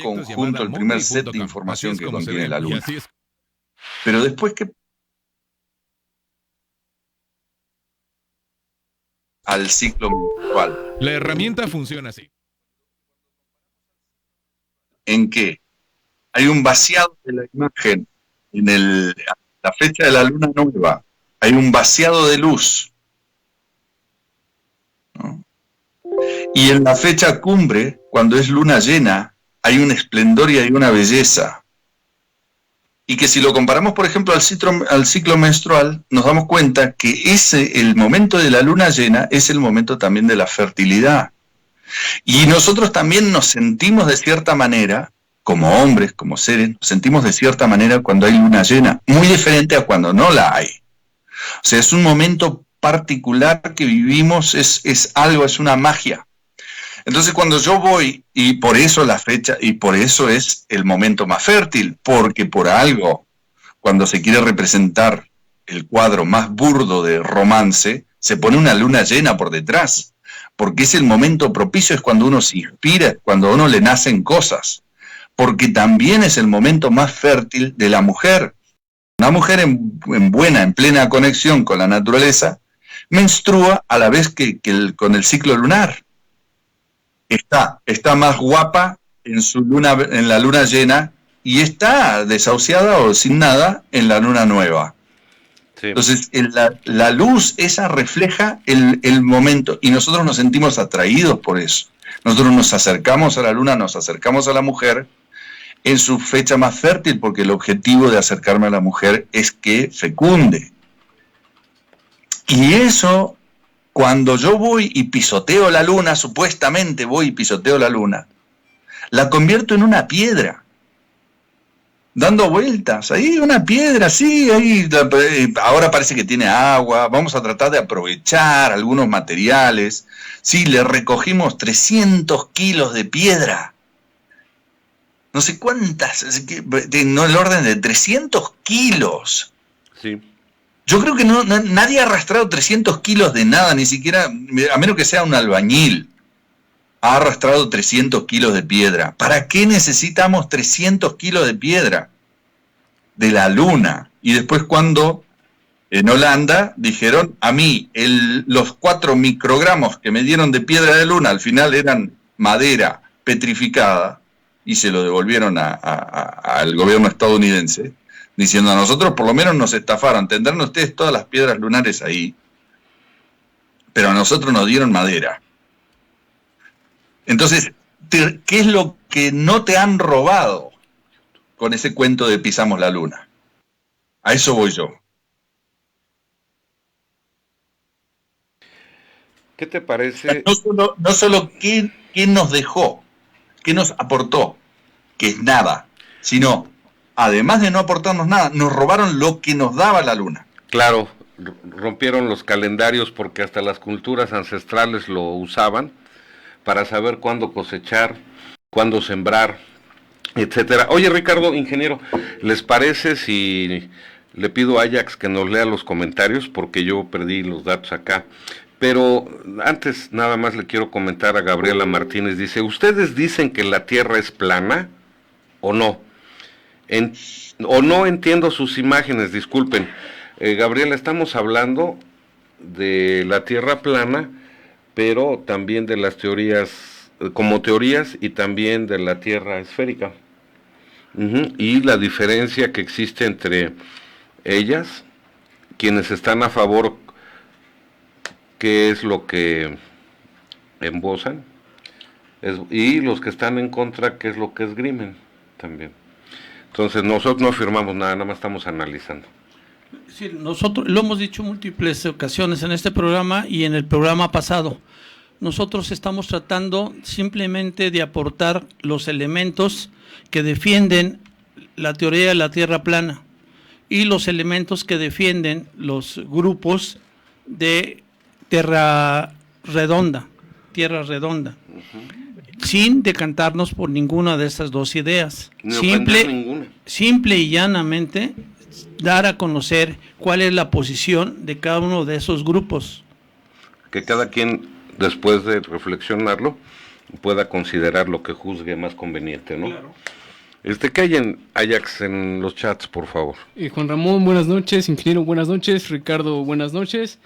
conjunto, el primer set de información que contiene la Luna. Pero después, ¿qué? Al ciclo menstrual. La herramienta funciona así. ¿En qué? Hay un vaciado de la imagen en la fecha de la luna nueva. Hay un vaciado de luz, ¿no? Y en la fecha cumbre, cuando es luna llena, hay un esplendor y hay una belleza. Y que si lo comparamos, por ejemplo, al ciclo menstrual, nos damos cuenta que el momento de la luna llena es el momento también de la fertilidad. Y nosotros también nos sentimos de cierta manera, como hombres, como seres, nos sentimos de cierta manera cuando hay luna llena, muy diferente a cuando no la hay. O sea, es un momento particular que vivimos, es algo, es una magia. Entonces, cuando yo voy, y por eso la fecha, y por eso es el momento más fértil, porque por algo, cuando se quiere representar el cuadro más burdo de romance, se pone una luna llena por detrás, porque es el momento propicio, es cuando uno se inspira, cuando a uno le nacen cosas, porque también es el momento más fértil de la mujer. Una mujer en plena conexión con la naturaleza, menstrua a la vez que con el ciclo lunar. Está más guapa en la luna llena, y está desahuciada o sin nada en la luna nueva. Sí. Entonces, la luz esa refleja el momento, y nosotros nos sentimos atraídos por eso. Nosotros nos acercamos a la luna, nos acercamos a la mujer en su fecha más fértil, porque el objetivo de acercarme a la mujer es que fecunde. Y eso, cuando yo voy y pisoteo la luna, supuestamente voy y pisoteo la luna, la convierto en una piedra. dando vueltas, ahí una piedra, sí, ahí, ahora parece que tiene agua, vamos a tratar de aprovechar algunos materiales, sí, le recogimos 300 kilos de piedra, no sé cuántas, no, el orden de 300 kilos. Sí. Yo creo que nadie ha arrastrado 300 kilos de nada, ni siquiera, a menos que sea un albañil, ha arrastrado 300 kilos de piedra. ¿Para qué necesitamos 300 kilos de piedra? De la Luna. Y después cuando en Holanda dijeron, a mí los 4 microgramos que me dieron de piedra de Luna, al final eran madera petrificada, y se lo devolvieron al gobierno estadounidense, diciendo, a nosotros por lo menos nos estafaron, tendrán ustedes todas las piedras lunares ahí, pero a nosotros nos dieron madera. Entonces, ¿qué es lo que no te han robado con ese cuento de pisamos la luna? A eso voy yo. ¿Qué te parece? No solo qué nos dejó, qué nos aportó, que es nada, sino, además de no aportarnos nada, nos robaron lo que nos daba la luna. Claro, rompieron los calendarios porque hasta las culturas ancestrales lo usaban para saber cuándo cosechar, cuándo sembrar, etcétera. Oye, Ricardo, ingeniero, ¿les parece si le pido a Ajax que nos lea los comentarios? Porque yo perdí los datos acá. Pero antes nada más le quiero comentar a Gabriela Martínez. Dice, ¿ustedes dicen que la Tierra es plana o no? O no entiendo sus imágenes, disculpen. Gabriela, estamos hablando de la Tierra plana, pero también de las teorías, como teorías, y también de la Tierra esférica. Y la diferencia que existe entre ellas, quienes están a favor, qué es lo que embozan, y los que están en contra, qué es lo que esgrimen también. Entonces nosotros no afirmamos nada, nada más estamos analizando. Sí, nosotros lo hemos dicho múltiples ocasiones en este programa y en el programa pasado. Nosotros estamos tratando simplemente de aportar los elementos que defienden la teoría de la Tierra plana y los elementos que defienden los grupos de Tierra redonda, sin decantarnos por ninguna de estas dos ideas. Simple y llanamente dar a conocer cuál es la posición de cada uno de esos grupos. Que cada quien, después de reflexionarlo, pueda considerar lo que juzgue más conveniente, ¿no? Claro. ¿Qué hay en Ajax en los chats, por favor? Juan Ramón, buenas noches. Ingeniero, buenas noches. Ricardo, buenas noches.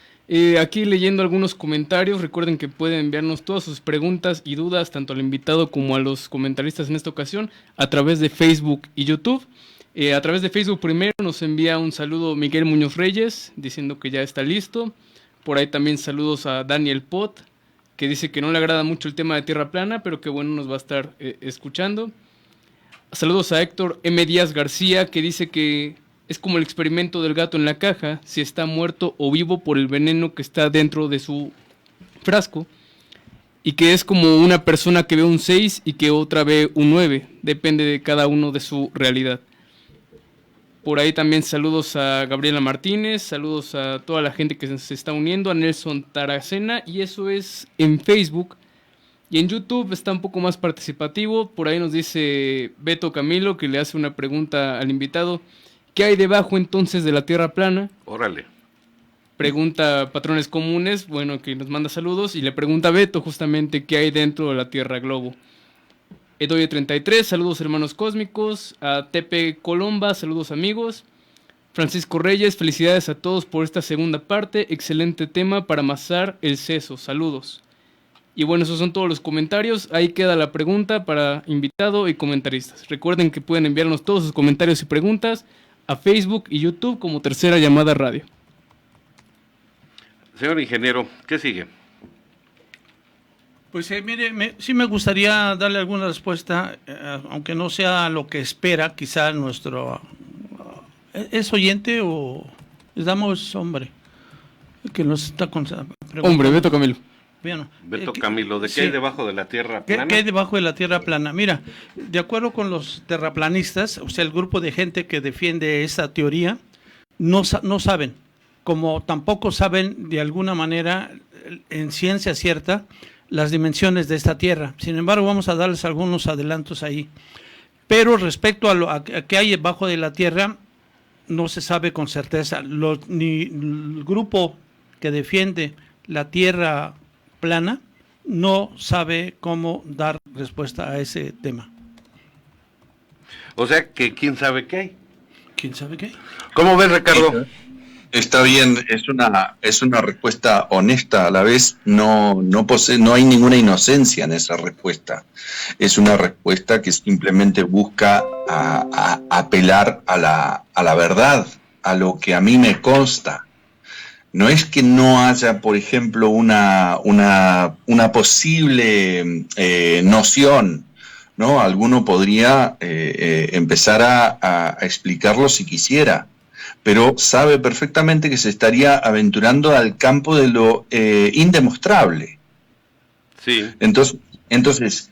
Aquí leyendo algunos comentarios, recuerden que pueden enviarnos todas sus preguntas y dudas, tanto al invitado como a los comentaristas en esta ocasión, a través de Facebook y YouTube. A través de Facebook primero nos envía un saludo Miguel Muñoz Reyes, diciendo que ya está listo. Por ahí también saludos a Daniel Pot, que dice que no le agrada mucho el tema de Tierra plana, pero que bueno, nos va a estar escuchando. Saludos a Héctor M. Díaz García, que dice que es como el experimento del gato en la caja, si está muerto o vivo por el veneno que está dentro de su frasco, y que es como una persona que ve un 6 y que otra ve un 9, depende de cada uno de su realidad. Por ahí también saludos a Gabriela Martínez, saludos a toda la gente que se está uniendo, a Nelson Taracena, y eso es en Facebook. Y en YouTube está un poco más participativo. Por ahí nos dice Beto Camilo, que le hace una pregunta al invitado. ¿Qué hay debajo entonces de la Tierra plana? Órale. Pregunta Patrones Comunes, bueno, que nos manda saludos. Y le pregunta a Beto justamente qué hay dentro de la Tierra globo. Edoye33, saludos hermanos cósmicos. A Tepe Colomba, saludos amigos. Francisco Reyes, felicidades a todos por esta segunda parte. Excelente tema para amasar el seso. Saludos. Y bueno, esos son todos los comentarios. Ahí queda la pregunta para invitado y comentaristas. Recuerden que pueden enviarnos todos sus comentarios y preguntas a Facebook y YouTube como Tercera Llamada Radio. Señor ingeniero, ¿qué sigue? Pues mire, sí me gustaría darle alguna respuesta, aunque no sea lo que espera, quizá nuestro... ¿Es oyente o les damos hombre? Que nos está preguntando. Hombre, Beto Camilo. Bueno, Beto Camilo, ¿de qué sí. hay debajo de la Tierra ¿Qué plana? hay debajo de la Tierra plana? Mira, de acuerdo con los terraplanistas, o sea, el grupo de gente que defiende esa teoría, no saben, como tampoco saben de alguna manera, en ciencia cierta, las dimensiones de esta Tierra. Sin embargo, vamos a darles algunos adelantos ahí. Pero respecto a qué hay debajo de la Tierra, no se sabe con certeza. Ni el grupo que defiende la Tierra plana no sabe cómo dar respuesta a ese tema. O sea, que quién sabe qué hay. ¿Quién sabe qué? ¿Cómo ves, Ricardo? Está bien, es una respuesta honesta a la vez, no hay ninguna inocencia en esa respuesta. Es una respuesta que simplemente busca a apelar a la verdad, a lo que a mí me consta. No es que no haya, por ejemplo, una posible noción, ¿no? Alguno podría empezar a explicarlo si quisiera, pero sabe perfectamente que se estaría aventurando al campo de lo indemostrable. Sí. Entonces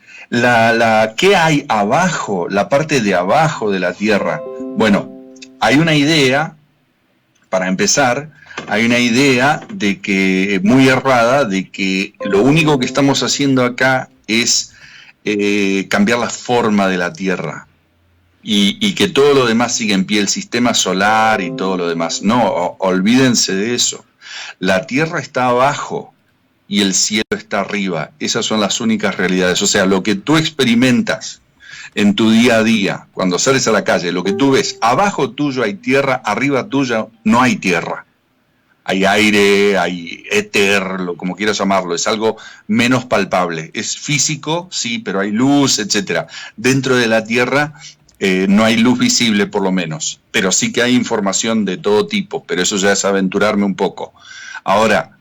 ¿qué hay abajo, la parte de abajo de la Tierra? Bueno, hay una idea, para empezar, hay una idea de que, muy errada, de que lo único que estamos haciendo acá es cambiar la forma de la Tierra. Y que todo lo demás sigue en pie, el sistema solar y todo lo demás. No, olvídense de eso. La Tierra está abajo y el cielo está arriba. Esas son las únicas realidades. O sea, lo que tú experimentas en tu día a día, cuando sales a la calle, lo que tú ves, abajo tuyo hay tierra, arriba tuyo no hay tierra. Hay aire, hay éter, como quieras llamarlo, es algo menos palpable. Es físico, sí, pero hay luz, etcétera. Dentro de la Tierra no hay luz visible, por lo menos, pero sí que hay información de todo tipo, pero eso ya es aventurarme un poco. Ahora,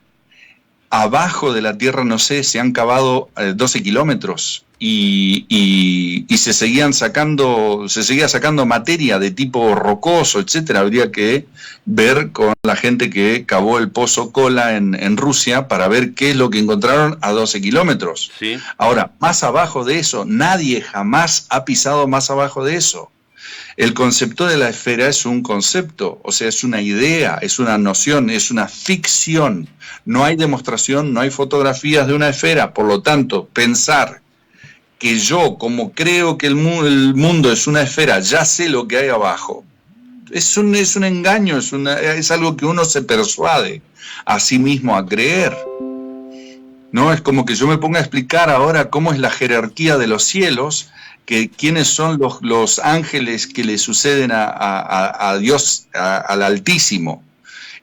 abajo de la Tierra, no sé, se han cavado 12 kilómetros y se seguía sacando materia de tipo rocoso, etcétera. Habría que ver con la gente que cavó el pozo Kola en Rusia para ver qué es lo que encontraron a 12 kilómetros. Sí. Ahora, más abajo de eso, nadie jamás ha pisado más abajo de eso. El concepto de la esfera es un concepto, o sea, es una idea, es una noción, es una ficción. No hay demostración, no hay fotografías de una esfera. Por lo tanto, pensar que yo, como creo que el mundo es una esfera, ya sé lo que hay abajo, es un engaño, es algo que uno se persuade a sí mismo a creer. No es como que yo me ponga a explicar ahora cómo es la jerarquía de los cielos, que quiénes son los ángeles que le suceden a Dios, al Altísimo,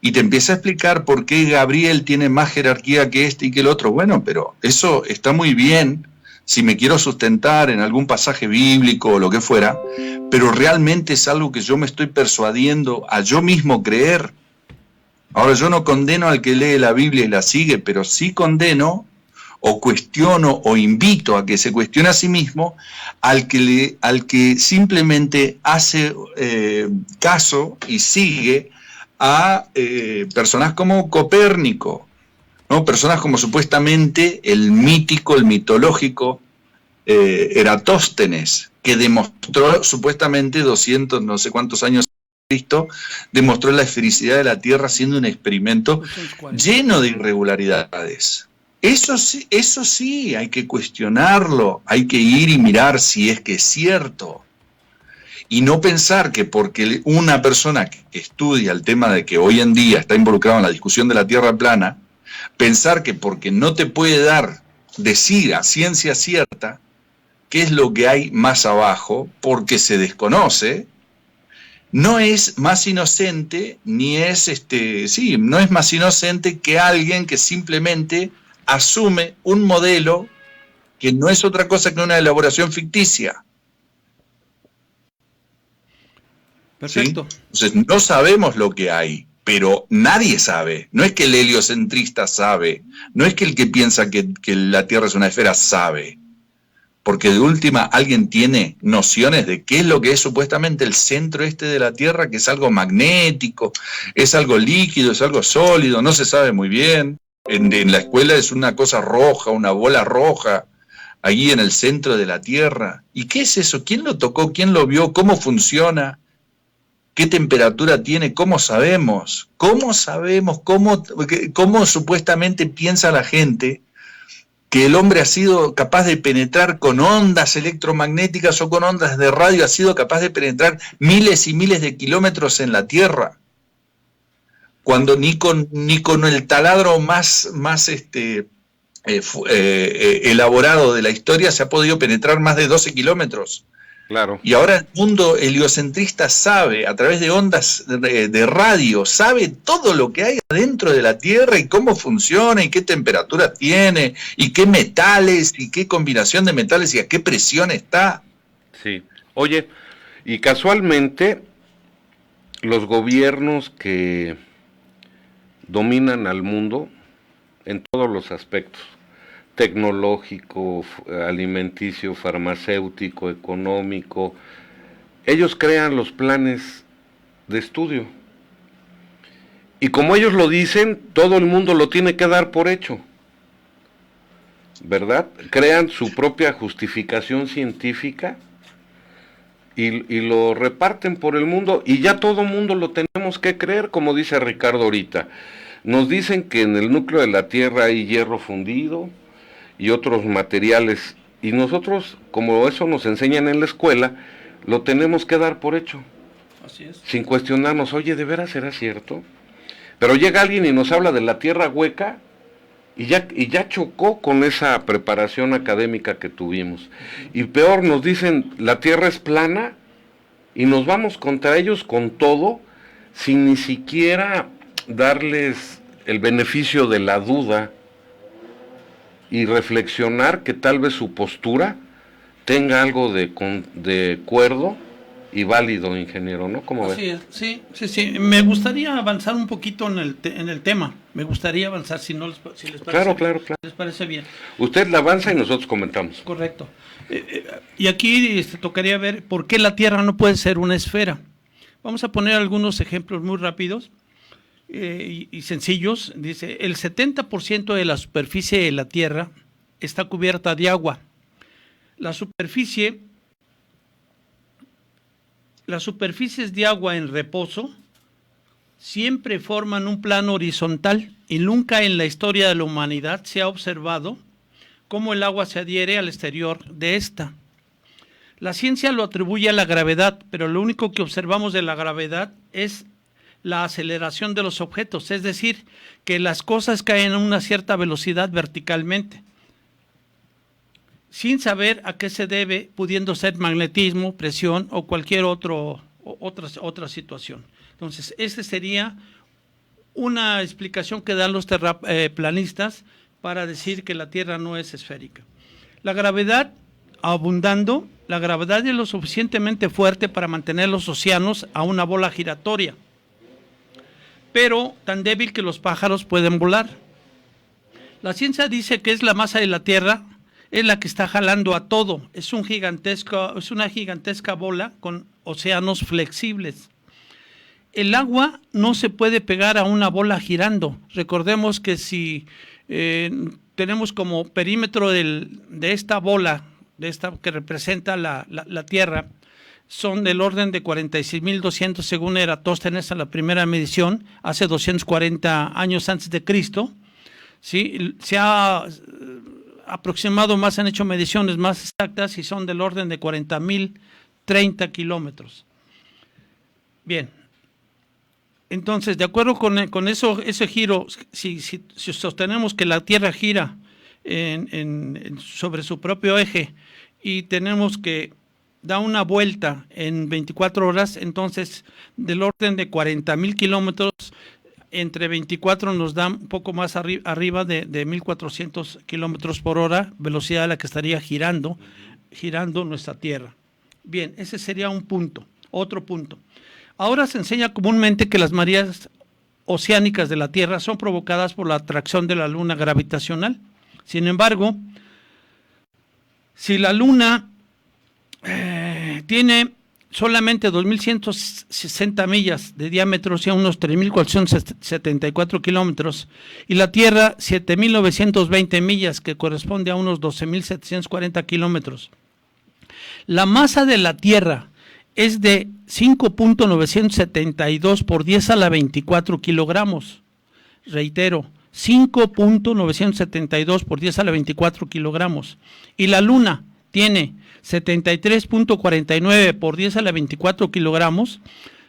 y te empieza a explicar por qué Gabriel tiene más jerarquía que este y que el otro. Bueno, pero eso está muy bien si me quiero sustentar en algún pasaje bíblico o lo que fuera, pero realmente es algo que yo me estoy persuadiendo a yo mismo creer. Ahora, yo no condeno al que lee la Biblia y la sigue, pero sí condeno o cuestiono o invito a que se cuestione a sí mismo al que simplemente hace caso y sigue a personas como Copérnico, ¿no? Personas como supuestamente el mítico, el mitológico Eratóstenes, que demostró supuestamente 200, no sé cuántos años Cristo, demostró la esfericidad de la Tierra haciendo un experimento lleno de irregularidades. Eso sí, hay que cuestionarlo, hay que ir y mirar si es que es cierto. Y no pensar que porque una persona que estudia el tema de que hoy en día está involucrado en la discusión de la Tierra plana, pensar que porque no te puede decir a ciencia cierta qué es lo que hay más abajo, porque se desconoce, no es más inocente, no es más inocente que alguien que simplemente asume un modelo que no es otra cosa que una elaboración ficticia. Perfecto. ¿Sí? Entonces, no sabemos lo que hay, pero nadie sabe. No es que el heliocentrista sabe, no es que el que piensa que la Tierra es una esfera sabe. Porque de última alguien tiene nociones de qué es lo que es supuestamente el centro de la Tierra, que es algo magnético, es algo líquido, es algo sólido, no se sabe muy bien. En la escuela es una cosa roja, una bola roja, ahí en el centro de la Tierra. ¿Y qué es eso? ¿Quién lo tocó? ¿Quién lo vio? ¿Cómo funciona? ¿Qué temperatura tiene? ¿Cómo sabemos? ¿Cómo sabemos? ¿Cómo supuestamente piensa la gente que el hombre ha sido capaz de penetrar con ondas electromagnéticas o con ondas de radio, ha sido capaz de penetrar miles y miles de kilómetros en la Tierra? Cuando ni con el taladro más elaborado de la historia se ha podido penetrar más de 12 kilómetros. Claro. Y ahora el mundo heliocentrista sabe, a través de ondas de radio, sabe todo lo que hay adentro de la Tierra y cómo funciona y qué temperatura tiene y qué metales y qué combinación de metales y a qué presión está. Sí. Oye, y casualmente los gobiernos que dominan al mundo en todos los aspectos, tecnológico, alimenticio, farmacéutico, económico, ellos crean los planes de estudio. Y como ellos lo dicen, todo el mundo lo tiene que dar por hecho, ¿verdad? Crean su propia justificación científica y lo reparten por el mundo y ya todo el mundo lo tenemos que creer, como dice Ricardo ahorita. Nos dicen que en el núcleo de la Tierra hay hierro fundido y otros materiales, y nosotros, como eso nos enseñan en la escuela, lo tenemos que dar por hecho. Así es. Sin cuestionarnos, oye, ¿de veras será cierto? Pero llega alguien y nos habla de la Tierra hueca y ya chocó con esa preparación académica que tuvimos. Y peor, nos dicen, la Tierra es plana, y nos vamos contra ellos con todo, sin ni siquiera darles el beneficio de la duda y reflexionar que tal vez su postura tenga algo de cuerdo y válido, ingeniero, ¿no? ¿Cómo ves? Así es, sí. Me gustaría avanzar un poquito en el tema. Me gustaría avanzar, si les parece. Claro. Les parece bien. Usted la avanza y nosotros comentamos. Correcto. Y aquí tocaría ver por qué la Tierra no puede ser una esfera. Vamos a poner algunos ejemplos muy rápidos y sencillos. Dice, el 70% de la superficie de la Tierra está cubierta de agua. Las superficies de agua en reposo siempre forman un plano horizontal y nunca en la historia de la humanidad se ha observado cómo el agua se adhiere al exterior de esta. La ciencia lo atribuye a la gravedad, pero lo único que observamos de la gravedad es la aceleración de los objetos, es decir, que las cosas caen a una cierta velocidad verticalmente, sin saber a qué se debe, pudiendo ser magnetismo, presión o cualquier otra situación. Entonces, esta sería una explicación que dan los terraplanistas para decir que la Tierra no es esférica. La gravedad abundando, la gravedad es lo suficientemente fuerte para mantener los océanos a una bola giratoria, pero tan débil que los pájaros pueden volar. La ciencia dice que es la masa de la Tierra, es la que está jalando a todo. Es una gigantesca bola con océanos flexibles. El agua no se puede pegar a una bola girando. Recordemos que si tenemos como perímetro de esta bola, que representa la Tierra, son del orden de 46.200 según Eratóstenes en la primera medición, hace 240 años antes de Cristo. ¿Sí? Se ha aproximado más, han hecho mediciones más exactas y son del orden de 40.030 kilómetros. Bien, entonces, de acuerdo con ese giro, si sostenemos que la Tierra gira sobre su propio eje y tenemos que da una vuelta en 24 horas, entonces del orden de 40.000 kilómetros, entre 24 nos da un poco más arriba de 1.400 kilómetros por hora, velocidad a la que estaría girando nuestra Tierra. Bien, ese sería un punto. Otro punto. Ahora se enseña comúnmente que las mareas oceánicas de la Tierra son provocadas por la atracción de la Luna gravitacional. Sin embargo, si la Luna tiene solamente 2.160 millas de diámetro, o sea, unos 3.474 kilómetros, y la Tierra 7.920 millas, que corresponde a unos 12.740 kilómetros. La masa de la Tierra es de 5.972 por 10 a la 24 kilogramos. Reitero, 5.972 por 10 a la 24 kilogramos. Y la Luna tiene 73.49 por 10 a la 24 kilogramos.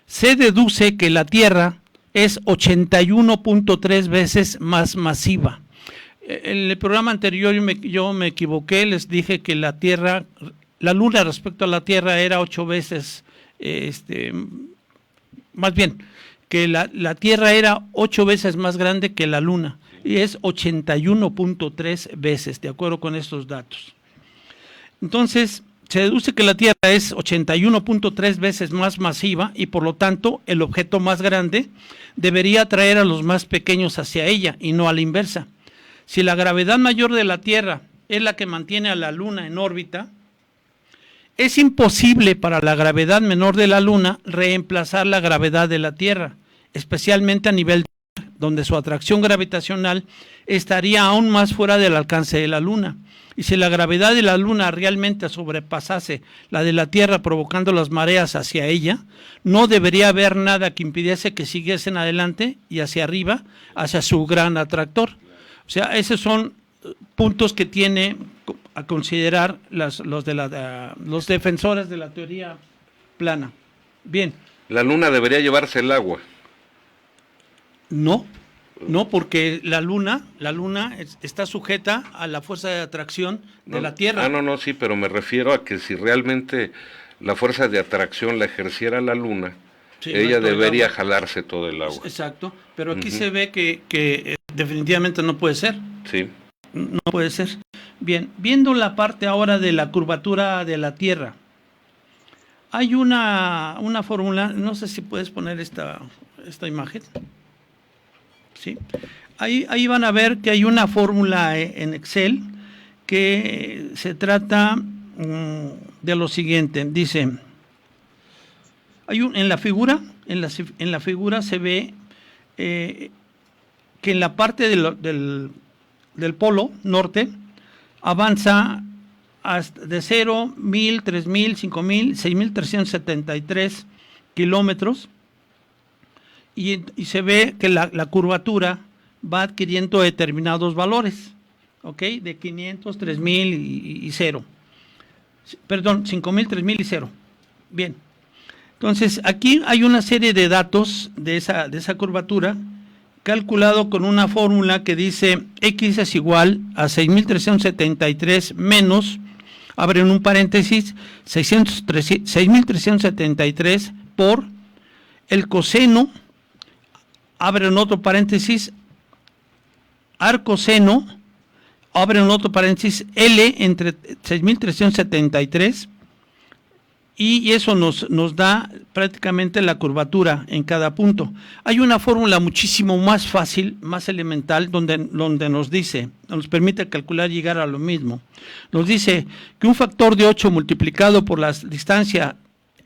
Se deduce que la Tierra es 81.3 veces más masiva. En el programa anterior yo me equivoqué, les dije que la Luna respecto a la Tierra era 8 veces, más bien, que la Tierra era 8 veces más grande que la Luna, y es 81.3 veces, de acuerdo con estos datos. Entonces, se deduce que la Tierra es 81.3 veces más masiva y por lo tanto el objeto más grande debería atraer a los más pequeños hacia ella y no a la inversa. Si la gravedad mayor de la Tierra es la que mantiene a la Luna en órbita, es imposible para la gravedad menor de la Luna reemplazar la gravedad de la Tierra, especialmente a nivel donde su atracción gravitacional estaría aún más fuera del alcance de la Luna. Y si la gravedad de la Luna realmente sobrepasase la de la Tierra provocando las mareas hacia ella, no debería haber nada que impidiese que siguiesen adelante y hacia arriba, hacia su gran atractor. O sea, esos son puntos que tiene a considerar los defensores de la teoría plana. Bien. ¿La Luna debería llevarse el agua? No, porque la Luna está sujeta a la fuerza de atracción de la Tierra. No, sí, pero me refiero a que si realmente la fuerza de atracción la ejerciera la Luna, sí, ella debería jalarse todo el agua. Exacto, pero aquí se ve que definitivamente no puede ser. Sí. No puede ser. Bien, viendo la parte ahora de la curvatura de la Tierra, hay una fórmula, no sé si puedes poner esta imagen. Sí. Ahí van a ver que hay una fórmula en Excel que se trata de lo siguiente. Dice, en la figura se ve que en la parte del polo norte avanza de 0, 1000, 3000, 5000, 6373 kilómetros. Y se ve que la curvatura va adquiriendo determinados valores, ¿ok? De 500, 3000 y 0. Perdón, 5000, 3000 y 0. Bien. Entonces, aquí hay una serie de datos de esa curvatura, calculado con una fórmula que dice X es igual a 6373 menos, abren un paréntesis, 6373 por el coseno, abren otro paréntesis, arcoseno, abren otro paréntesis, L entre 6373, y eso nos da prácticamente la curvatura en cada punto. Hay una fórmula muchísimo más fácil, más elemental, donde nos permite calcular y llegar a lo mismo. Nos dice que un factor de 8 multiplicado por la distancia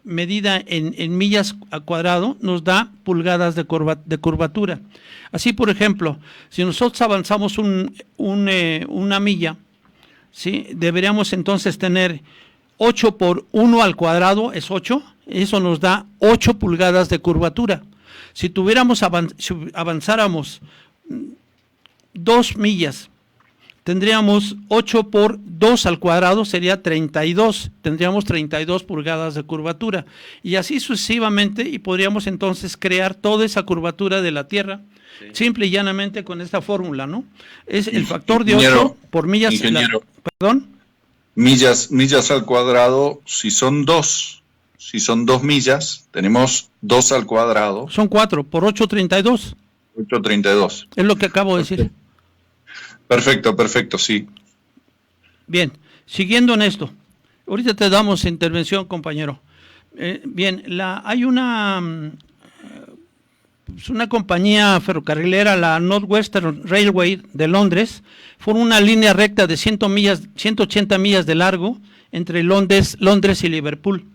medida en millas al cuadrado nos da pulgadas de curvatura. Así, por ejemplo, si nosotros avanzamos una milla, ¿sí? Deberíamos entonces tener 8 por 1 al cuadrado es 8, eso nos da 8 pulgadas de curvatura. Si avanzáramos 2 millas, tendríamos 8 por 2 al cuadrado, sería 32, tendríamos 32 pulgadas de curvatura. Y así sucesivamente, y podríamos entonces crear toda esa curvatura de la Tierra, sí, simple y llanamente con esta fórmula, ¿no? Es el factor de 8 por millas. ¿Perdón? Millas al cuadrado, si son 2 millas, tenemos 2 al cuadrado. Son 4, por 8, 32. 8, 32. Es lo que acabo de decir. Perfecto, sí. Bien, siguiendo en esto. Ahorita te damos intervención, compañero. Bien, hay una compañía ferrocarrilera, la Northwestern Railway de Londres, forma una línea recta de 180 millas de largo entre Londres y Liverpool.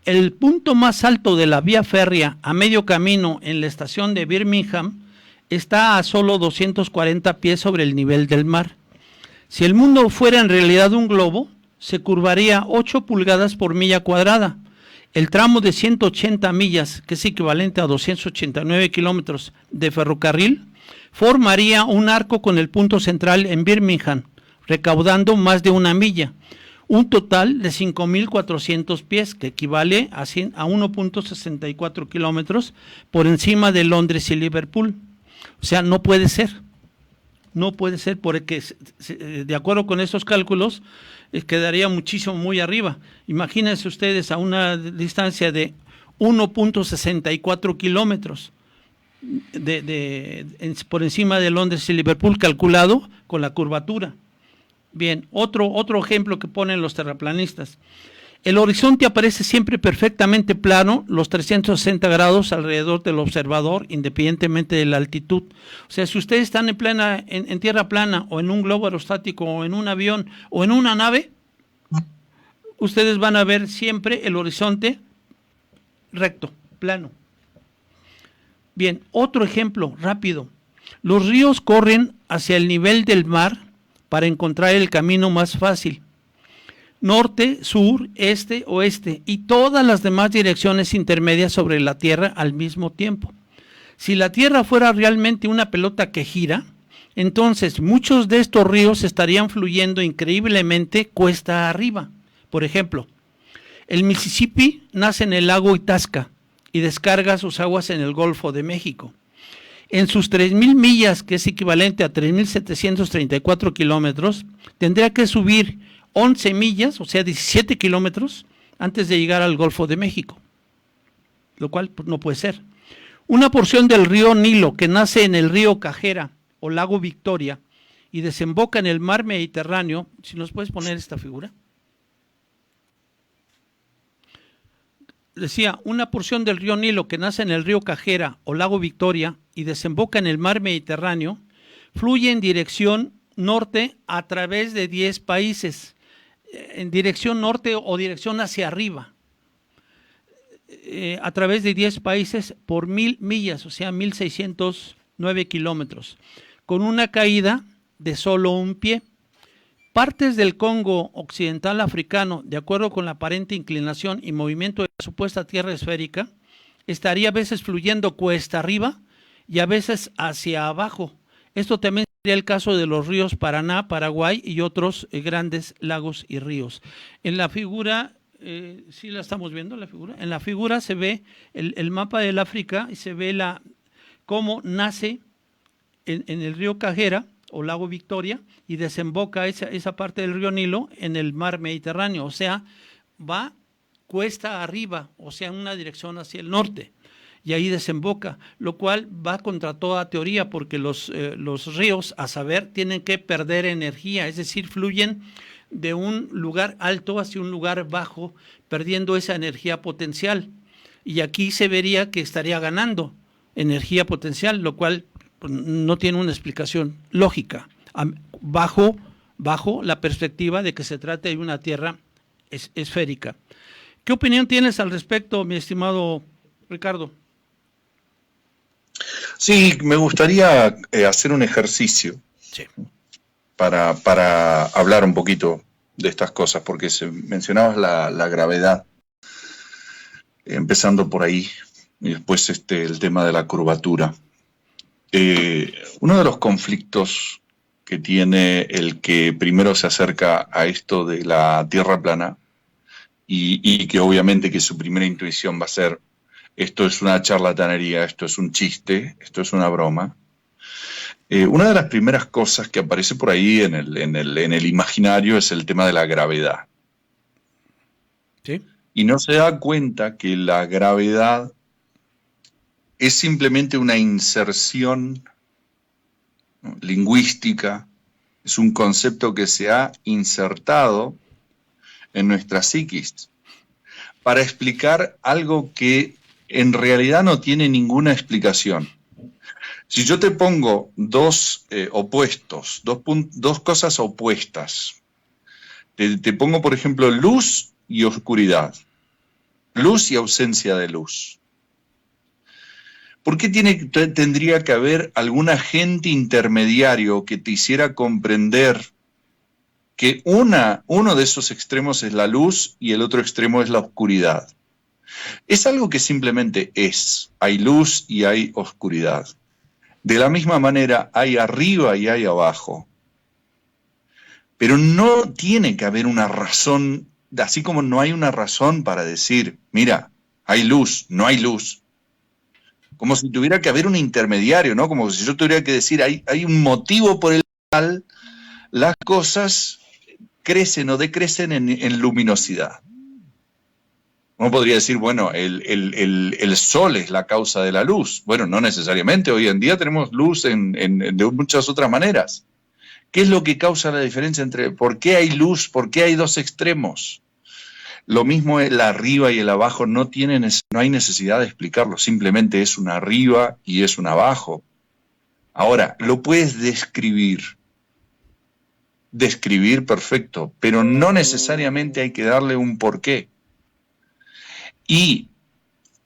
el punto más alto de la vía férrea a medio camino en la estación de Birmingham está a solo 240 pies sobre el nivel del mar. Si el mundo fuera en realidad un globo, se curvaría 8 pulgadas por milla cuadrada. El tramo de 180 millas, que es equivalente a 289 kilómetros de ferrocarril, formaría un arco con el punto central en Birmingham, recaudando más de 1 milla, un total de 5.400 pies, que equivale a 1.64 kilómetros por encima de Londres y Liverpool. O sea, no puede ser porque de acuerdo con estos cálculos quedaría muchísimo muy arriba. Imagínense ustedes a una distancia de 1.64 kilómetros por encima de Londres y Liverpool, calculado con la curvatura. Bien, otro ejemplo que ponen los terraplanistas. El horizonte aparece siempre perfectamente plano, los 360 grados alrededor del observador, independientemente de la altitud. O sea, si ustedes están en tierra plana, o en un globo aerostático, o en un avión, o en una nave, ustedes van a ver siempre el horizonte recto, plano. Bien, otro ejemplo rápido. Los ríos corren hacia el nivel del mar para encontrar el camino más fácil. Norte, sur, este, oeste y todas las demás direcciones intermedias sobre la Tierra al mismo tiempo. Si la Tierra fuera realmente una pelota que gira, entonces muchos de estos ríos estarían fluyendo increíblemente cuesta arriba. Por ejemplo, el Mississippi nace en el lago Itasca y descarga sus aguas en el Golfo de México. En sus 3.000 millas, que es equivalente a 3.734 kilómetros, tendría que subir 11 millas, o sea 17 kilómetros, antes de llegar al Golfo de México, lo cual pues, no puede ser. Una porción del río Nilo, que nace en el río Cajera o lago Victoria y desemboca en el mar Mediterráneo, si nos puedes poner esta figura. Decía, una porción del río Nilo que nace en el río Cajera o lago Victoria y desemboca en el mar Mediterráneo, fluye en dirección norte a través de 10 países, en dirección norte o dirección hacia arriba, a través de 10 países por 1.000 millas, o sea 1.609 kilómetros, con una caída de solo un pie. Partes del Congo occidental africano, de acuerdo con la aparente inclinación y movimiento de la supuesta tierra esférica, estaría a veces fluyendo cuesta arriba y a veces hacia abajo. Esto también sería el caso de los ríos Paraná, Paraguay y otros grandes lagos y ríos. En la figura, ¿sí la estamos viendo la figura? En la figura se ve el mapa del África y se ve cómo nace en el río Cajera o lago Victoria y desemboca esa parte del río Nilo en el mar Mediterráneo, o sea, va cuesta arriba, o sea, en una dirección hacia el norte, y ahí desemboca, lo cual va contra toda teoría, porque los ríos, a saber, tienen que perder energía, es decir, fluyen de un lugar alto hacia un lugar bajo, perdiendo esa energía potencial, y aquí se vería que estaría ganando energía potencial, lo cual no tiene una explicación lógica, bajo la perspectiva de que se trata de una tierra esférica. ¿Qué opinión tienes al respecto, mi estimado Ricardo? Sí, me gustaría hacer un ejercicio sí, para hablar un poquito de estas cosas, porque mencionabas la gravedad, empezando por ahí, y después el tema de la curvatura. Uno de los conflictos que tiene el que primero se acerca a esto de la Tierra plana y que obviamente que su primera intuición va a ser esto es una charlatanería, esto es un chiste, esto es una broma. Una de las primeras cosas que aparece por ahí en el imaginario es el tema de la gravedad. ¿Sí? Y no se da cuenta que la gravedad es simplemente una inserción lingüística, es un concepto que se ha insertado en nuestra psiquis para explicar algo que en realidad no tiene ninguna explicación. Si yo te pongo dos opuestos, dos cosas opuestas, te pongo por ejemplo luz y oscuridad, luz y ausencia de luz. ¿Por qué tendría que haber algún agente intermediario que te hiciera comprender que uno de esos extremos es la luz y el otro extremo es la oscuridad? Es algo que simplemente es. Hay luz y hay oscuridad. De la misma manera, hay arriba y hay abajo. Pero no tiene que haber una razón, así como no hay una razón para decir, mira, hay luz, no hay luz. Como si tuviera que haber un intermediario, ¿no? Como si yo tuviera que decir, hay un motivo por el cual las cosas crecen o decrecen en luminosidad. Uno podría decir, bueno, el sol es la causa de la luz. Bueno, no necesariamente. Hoy en día tenemos luz de muchas otras maneras. ¿Qué es lo que causa la diferencia entre por qué hay luz, por qué hay dos extremos? Lo mismo el arriba y el abajo no hay necesidad de explicarlo, simplemente es un arriba y es un abajo. Ahora, lo puedes describir perfecto, pero no necesariamente hay que darle un porqué. Y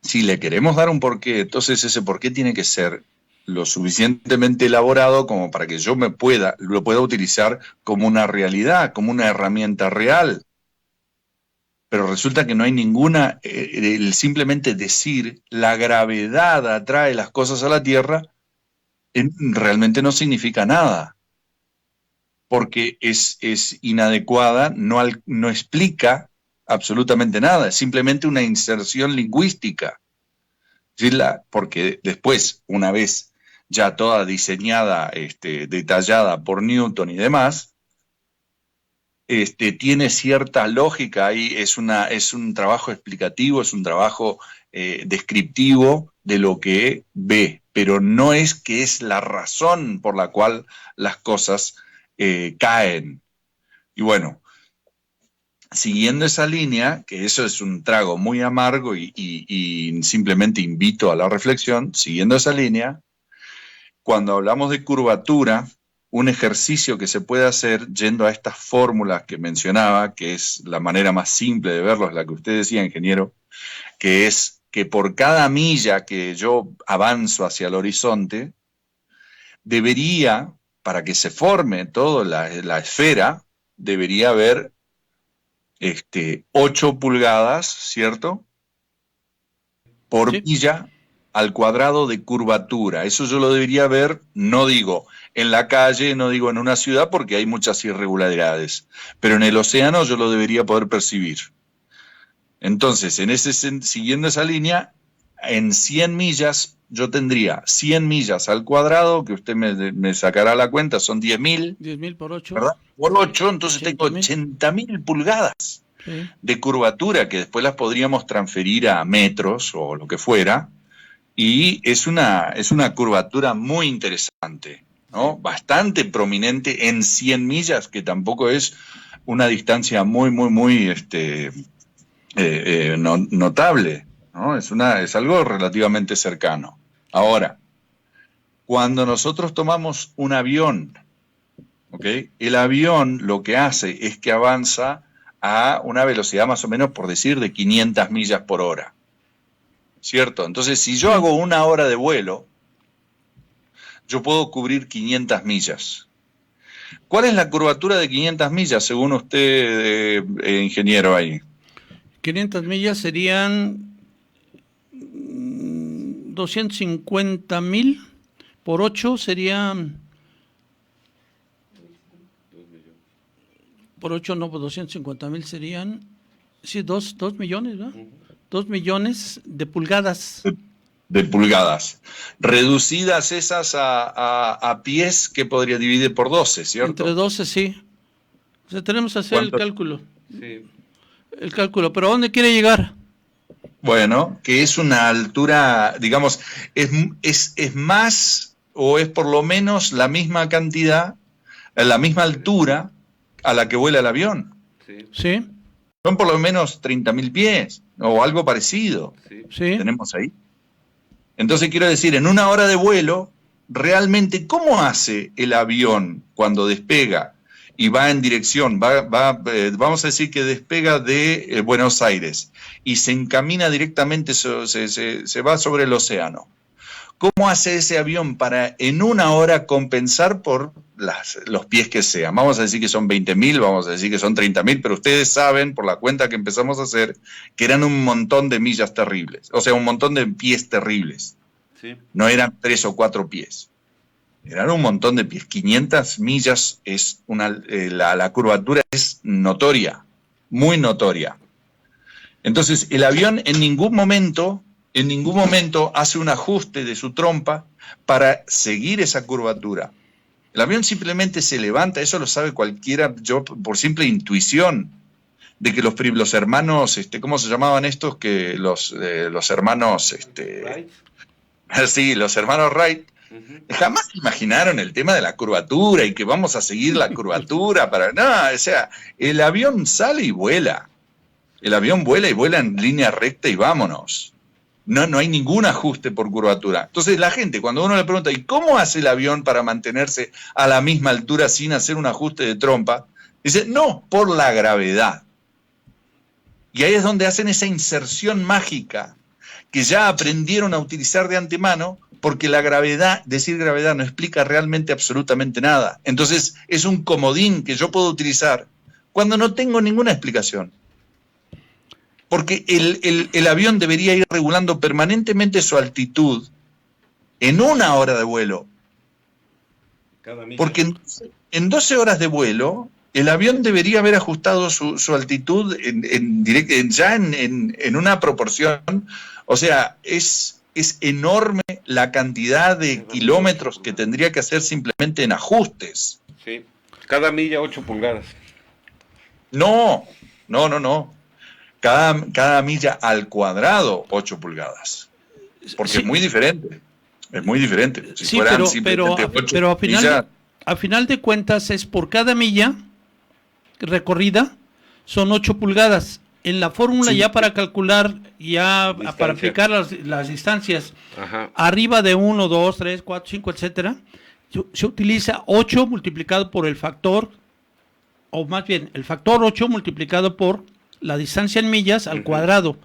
si le queremos dar un porqué, entonces ese porqué tiene que ser lo suficientemente elaborado como para que yo lo pueda utilizar como una realidad, como una herramienta real. Pero resulta que no hay ninguna, simplemente decir la gravedad atrae las cosas a la Tierra, realmente no significa nada, porque es inadecuada, no explica absolutamente nada, es simplemente una inserción lingüística. Porque después, una vez ya toda diseñada, detallada por Newton y demás, tiene cierta lógica ahí, es un trabajo explicativo, es un trabajo descriptivo de lo que ve, pero no es que es la razón por la cual las cosas caen. Y bueno, siguiendo esa línea, que eso es un trago muy amargo y simplemente invito a la reflexión, siguiendo esa línea, cuando hablamos de curvatura, un ejercicio que se puede hacer yendo a estas fórmulas que mencionaba, que es la manera más simple de verlo, es la que usted decía, ingeniero, que es que por cada milla que yo avanzo hacia el horizonte, debería, para que se forme toda la esfera, debería haber 8 pulgadas, ¿cierto? Por milla al cuadrado de curvatura. Eso yo lo debería ver, no digo en la calle, no digo en una ciudad, porque hay muchas irregularidades, pero en el océano yo lo debería poder percibir. Entonces, siguiendo esa línea, en 100 millas, yo tendría 100 millas al cuadrado, que usted me sacará la cuenta, son 10.000. 10.000 por 8. ¿Verdad? Por 8, entonces tengo 80.000 pulgadas de curvatura, que después las podríamos transferir a metros o lo que fuera, y es una curvatura muy interesante, ¿no? Bastante prominente en 100 millas, que tampoco es una distancia muy notable, ¿no? Es algo relativamente cercano. Ahora, cuando nosotros tomamos un avión, ¿okay? El avión lo que hace es que avanza a una velocidad más o menos, por decir, de 500 millas por hora. ¿Cierto? Entonces, si yo hago 1 hora de vuelo, yo puedo cubrir 500 millas. ¿Cuál es la curvatura de 500 millas, según usted, ingeniero, ahí? 500 millas serían 250.000 por 8 serían... Por 8 no, por 250.000 serían... Sí, 2 millones, ¿verdad? 2 millones de pulgadas. De pulgadas. Reducidas esas a pies, que podría dividir por 12, ¿cierto? Entre 12, sí. O sea, tenemos que hacer el cálculo. Sí. El cálculo. ¿Pero a dónde quiere llegar? Bueno, que es una altura, digamos, es más o es por lo menos la misma cantidad, la misma altura a la que vuela el avión. Sí. Son por lo menos 30.000 pies o algo parecido. Sí. Tenemos ahí. Entonces quiero decir, en 1 hora de vuelo, realmente, ¿cómo hace el avión cuando despega y va en dirección, vamos a decir que despega de Buenos Aires y se encamina directamente, se va sobre el océano. ¿Cómo hace ese avión para en una hora compensar por los pies que sean? Vamos a decir que son 20.000, vamos a decir que son 30.000, pero ustedes saben, por la cuenta que empezamos a hacer, que eran un montón de millas terribles, o sea, un montón de pies terribles. Sí. No eran 3 o 4 pies, eran un montón de pies. 500 millas es la curvatura es notoria, muy notoria. Entonces, el avión en ningún momento hace un ajuste de su trompa para seguir esa curvatura. El avión simplemente se levanta, eso lo sabe cualquiera, yo por simple intuición, de que los hermanos, ¿cómo se llamaban estos? Que los hermanos, Right. Sí, los hermanos Wright, jamás imaginaron el tema de la curvatura y que vamos a seguir la curvatura para... No, o sea, el avión sale y vuela. El avión vuela y vuela en línea recta y vámonos. No hay ningún ajuste por curvatura. Entonces la gente, cuando uno le pregunta, ¿y cómo hace el avión para mantenerse a la misma altura sin hacer un ajuste de trompa? Dice, no, por la gravedad. Y ahí es donde hacen esa inserción mágica que ya aprendieron a utilizar de antemano, porque la gravedad, decir gravedad no explica realmente absolutamente nada. Entonces es un comodín que yo puedo utilizar cuando no tengo ninguna explicación. Porque el avión debería ir regulando permanentemente su altitud en una hora de vuelo. Porque en 12 horas de vuelo, el avión debería haber ajustado su altitud ya en una proporción. O sea, es enorme la cantidad de kilómetros que tendría que hacer simplemente en ajustes. Sí, cada milla 8 pulgadas. No. Cada milla al cuadrado 8 pulgadas. Porque sí. Es muy diferente. Es muy diferente. Si Sí, fueran pero simplemente 8 a millas, final de cuentas es por cada milla recorrida son 8 pulgadas. En la fórmula Sí. ya para calcular, ya Distancia. para aplicar las distancias, Ajá. arriba de 1, 2, 3, 4, 5, etcétera, se utiliza 8 multiplicado por el factor, o más bien, el factor 8 multiplicado por la distancia en millas al cuadrado.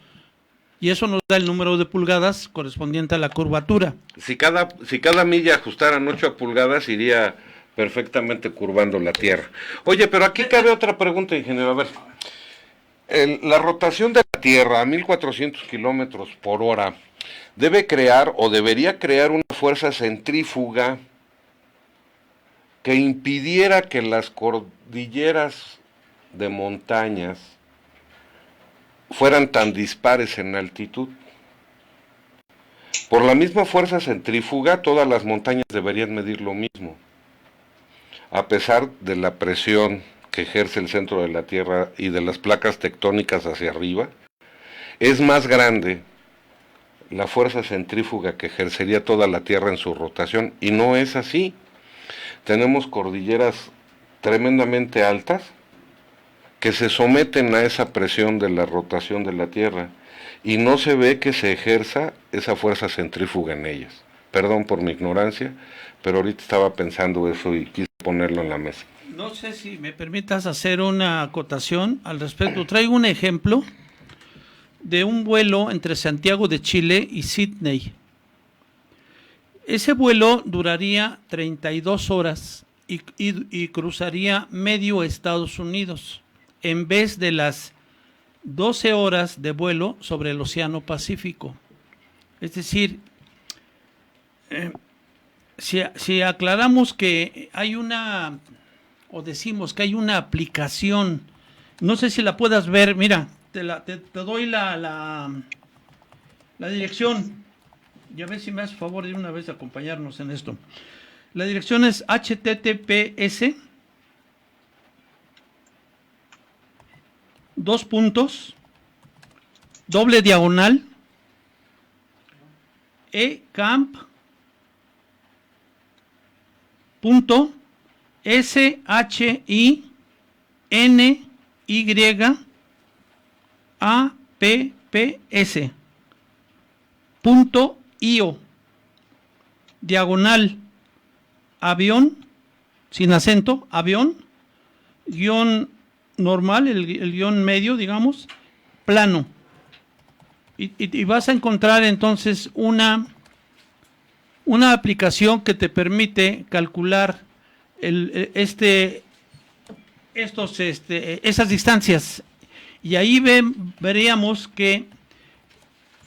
Y eso nos da el número de pulgadas correspondiente a la curvatura. Si cada milla ajustaran 8 pulgadas, iría perfectamente curvando la Tierra. Oye, pero aquí cabe otra pregunta, ingeniero. A ver, la rotación de la Tierra a 1.400 kilómetros por hora debe crear o debería crear una fuerza centrífuga que impidiera que las cordilleras de montañas fueran tan dispares en altitud. Por la misma fuerza centrífuga, todas las montañas deberían medir lo mismo, a pesar de la presión que ejerce el centro de la Tierra y de las placas tectónicas hacia arriba. Es más grande la fuerza centrífuga que ejercería toda la Tierra en su rotación, y no es así. Tenemos cordilleras tremendamente altas que se someten a esa presión de la rotación de la Tierra, y no se ve que se ejerza esa fuerza centrífuga en ellas. Perdón por mi ignorancia, pero ahorita estaba pensando eso y quise ponerlo en la mesa. No sé si me permitas hacer una acotación al respecto. Traigo un ejemplo de un vuelo entre Santiago de Chile y Sydney. Ese vuelo duraría 32 horas y cruzaría medio Estados Unidos, en vez de las 12 horas de vuelo sobre el Océano Pacífico. Es decir, si aclaramos que hay una, o decimos que hay una aplicación, no sé si la puedas ver, mira, te doy la dirección, y a ver si me haces favor de una vez de acompañarnos en esto. La dirección es https //camp.shyinyapps.io diagonal avión sin acento avión guión normal, el guión medio, digamos, plano. Y vas a encontrar entonces una aplicación que te permite calcular esas distancias. Y ahí veríamos que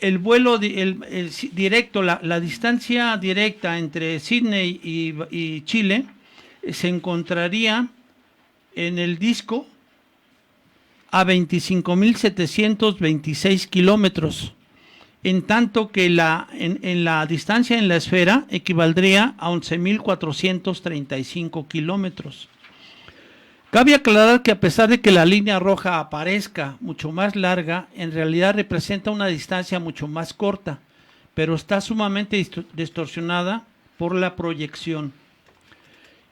el vuelo directo, la distancia directa entre Sydney y Chile se encontraría en el disco a 25.726 kilómetros, en tanto que en la distancia en la esfera equivaldría a 11.435 kilómetros. Cabe aclarar que a pesar de que la línea roja aparezca mucho más larga, en realidad representa una distancia mucho más corta, pero está sumamente distorsionada por la proyección.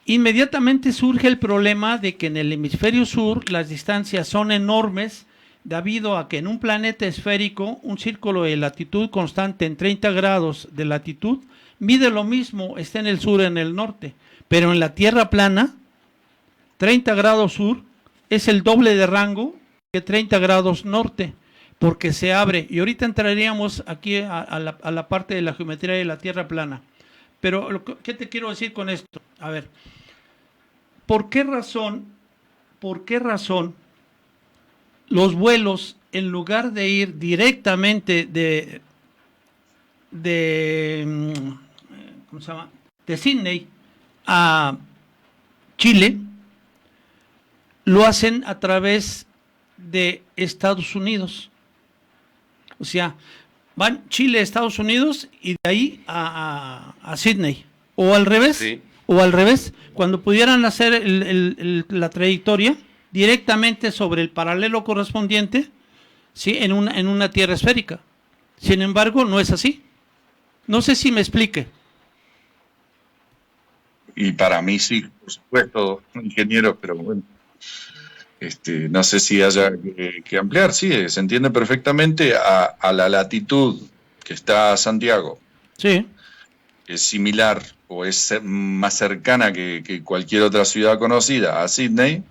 Inmediatamente surge el problema de que en el hemisferio sur las distancias son enormes, debido a que en un planeta esférico un círculo de latitud constante en 30 grados de latitud mide lo mismo, esté en el sur o en el norte, pero en la Tierra plana 30 grados sur es el doble de rango que 30 grados norte, porque se abre. Y ahorita entraríamos aquí a la parte de la geometría de la Tierra plana. Pero, ¿qué te quiero decir con esto? A ver, ¿por qué razón los vuelos, en lugar de ir directamente ¿cómo se llama?, de Sydney a Chile, lo hacen a través de Estados Unidos? O sea, van Chile, Estados Unidos y de ahí a Sydney. O al revés, Sí. cuando pudieran hacer la trayectoria directamente sobre el paralelo correspondiente, ¿sí?, en una Tierra esférica. Sin embargo, no es así. No sé si me explique. Y para mí sí, por supuesto, ingeniero, pero bueno. No sé si haya que ampliar, sí, se entiende perfectamente a la latitud que está Santiago, Sí, es similar o es más cercana que cualquier otra ciudad conocida a Sydney,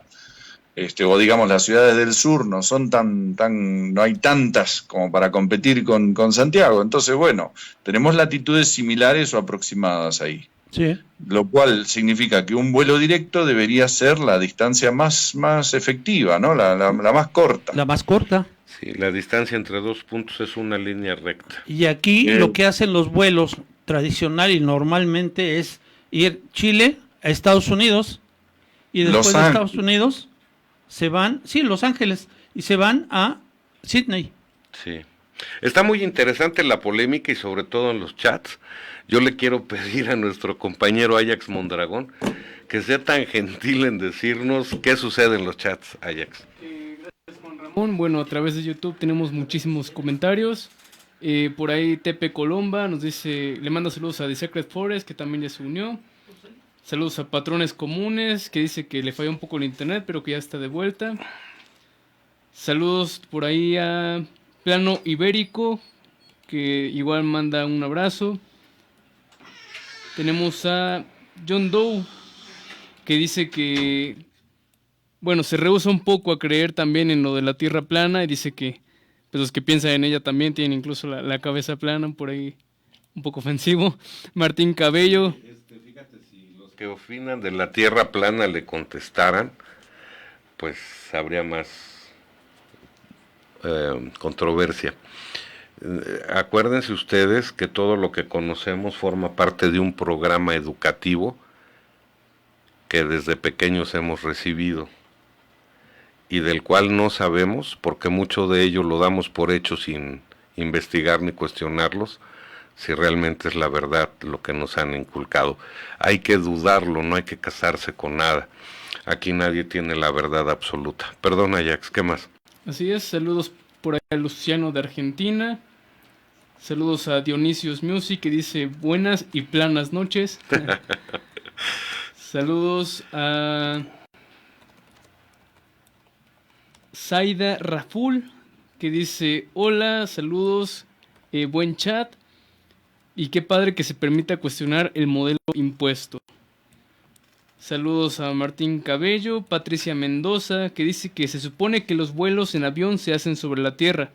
o digamos las ciudades del sur no son no hay tantas como para competir con Santiago, entonces bueno, tenemos latitudes similares o aproximadas ahí. sí. Lo cual significa que un vuelo directo debería ser la distancia más efectiva, ¿no? La más corta. La más corta. Sí, la distancia entre dos puntos es una línea recta. Y aquí lo que hacen los vuelos tradicional y normalmente es ir Chile a Estados Unidos y después de Estados Unidos se van, sí, Los Ángeles, y se van a Sydney. Sí. Está muy interesante la polémica y sobre todo en los chats. Yo le quiero pedir a nuestro compañero Ajax Mondragón que sea tan gentil en decirnos qué sucede en los chats, Ajax. Gracias, Juan Ramón. Bueno, a través de YouTube tenemos muchísimos comentarios. Por ahí Tepe Colomba nos dice, le manda saludos a The Secret Forest, que también ya se unió. Saludos a Patrones Comunes, que dice que le falló un poco el internet, pero que ya está de vuelta. Saludos por ahí a Plano Ibérico, que igual manda un abrazo. Tenemos a John Doe, que dice que, bueno, se rehúsa un poco a creer también en lo de la Tierra plana y dice que pues, los que piensan en ella también tienen incluso la cabeza plana, por ahí un poco ofensivo. Martín Cabello. Fíjate, si los que opinan de la Tierra plana le contestaran, pues habría más controversia. Acuérdense ustedes que todo lo que conocemos forma parte de un programa educativo que desde pequeños hemos recibido y del cual no sabemos, porque mucho de ello lo damos por hecho sin investigar ni cuestionarlos, si realmente es la verdad lo que nos han inculcado. Hay que dudarlo, no hay que casarse con nada. Aquí nadie tiene la verdad absoluta. Perdón, Ajax, ¿qué más? Así es, saludos por ahí a Luciano de Argentina. Saludos a Dionisios Music, que dice buenas y planas noches. Saludos a Zaida Raful, que dice hola, saludos, buen chat. Y qué padre que se permita cuestionar el modelo impuesto. Saludos a Martín Cabello, Patricia Mendoza, que dice que se supone que los vuelos en avión se hacen sobre la Tierra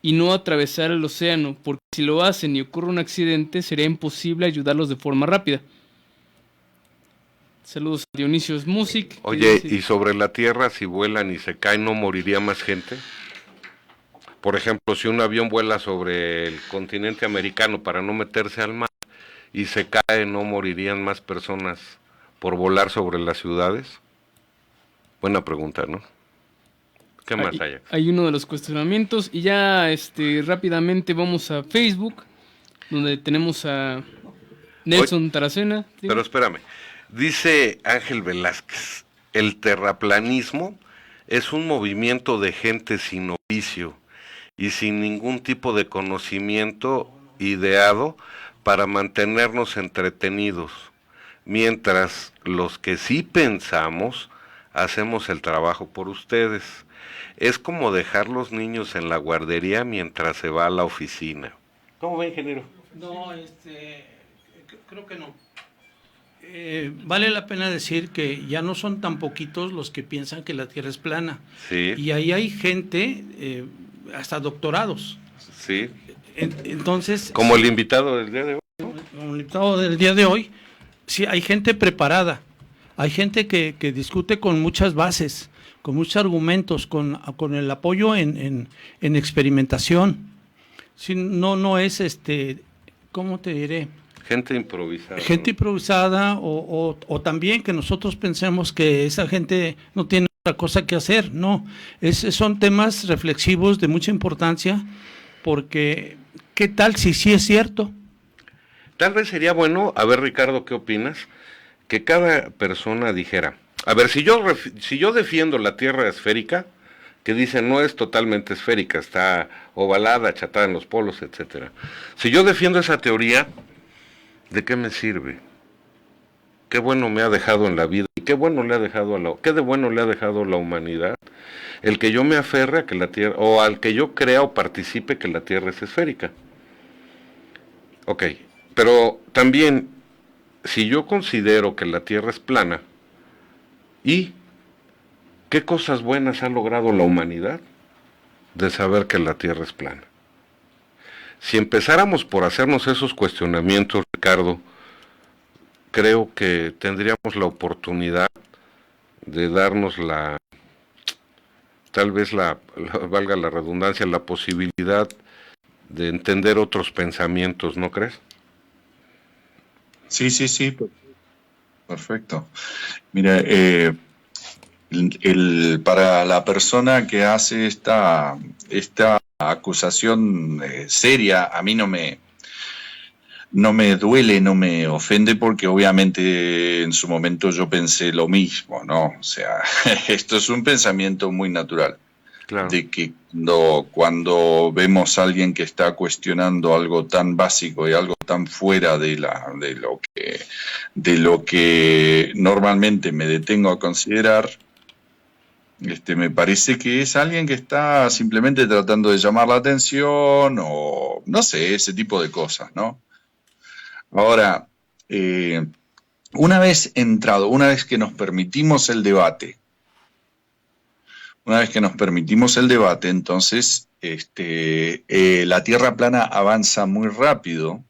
y no atravesar el océano, porque si lo hacen y ocurre un accidente, sería imposible ayudarlos de forma rápida. Saludos a Dionisio Music. Oye, ¿y sobre la Tierra, si vuelan y se caen, no moriría más gente? Por ejemplo, si un avión vuela sobre el continente americano para no meterse al mar y se cae, ¿no morirían más personas por volar sobre las ciudades? Buena pregunta, ¿no? ¿Qué más hay? Hay uno de los cuestionamientos y ya rápidamente vamos a Facebook, donde tenemos a Nelson Taracena. Pero espérame, dice Ángel Velázquez, el terraplanismo es un movimiento de gente sin oficio y sin ningún tipo de conocimiento ideado para mantenernos entretenidos, mientras los que sí pensamos hacemos el trabajo por ustedes. Es como dejar los niños en la guardería mientras se va a la oficina. ¿Cómo ve, ingeniero? No, creo que no. Vale la pena decir que ya no son tan poquitos los que piensan que la Tierra es plana. Sí. Y ahí hay gente, hasta doctorados. Sí. Entonces... Como el invitado del día de hoy. Como el invitado del día de hoy, sí, hay gente preparada. Hay gente que discute con muchas bases, con muchos argumentos, con el apoyo en experimentación. Sí, no es, ¿cómo te diré? Gente improvisada. Gente improvisada o también que nosotros pensemos que esa gente no tiene otra cosa que hacer. No, son temas reflexivos de mucha importancia porque ¿qué tal si sí es cierto? Tal vez sería bueno, a ver Ricardo, ¿qué opinas? Que cada persona dijera, a ver, si yo defiendo la Tierra esférica, que dicen no es totalmente esférica, está ovalada, achatada en los polos, etcétera. Si yo defiendo esa teoría, ¿de qué me sirve? ¿Qué bueno me ha dejado en la vida? ¿Y qué de bueno le ha dejado a la humanidad? El que yo me aferre a que la Tierra, o al que yo crea o participe que la Tierra es esférica. Ok, pero también, si yo considero que la Tierra es plana, ¿y qué cosas buenas ha logrado la humanidad de saber que la Tierra es plana? Si empezáramos por hacernos esos cuestionamientos, Ricardo, creo que tendríamos la oportunidad de darnos tal vez valga la redundancia, la posibilidad de entender otros pensamientos, ¿no crees? Sí, perfecto. Mira, para la persona que hace esta acusación seria, a mí no me duele, no me ofende, porque obviamente en su momento yo pensé lo mismo, ¿no? O sea, esto es un pensamiento muy natural. Claro. De que cuando vemos a alguien que está cuestionando algo tan básico y algo tan fuera de lo que normalmente me detengo a considerar, me parece que es alguien que está simplemente tratando de llamar la atención o no sé, ese tipo de cosas, ¿no? Ahora, una vez que nos permitimos el debate, entonces la Tierra plana avanza muy rápido,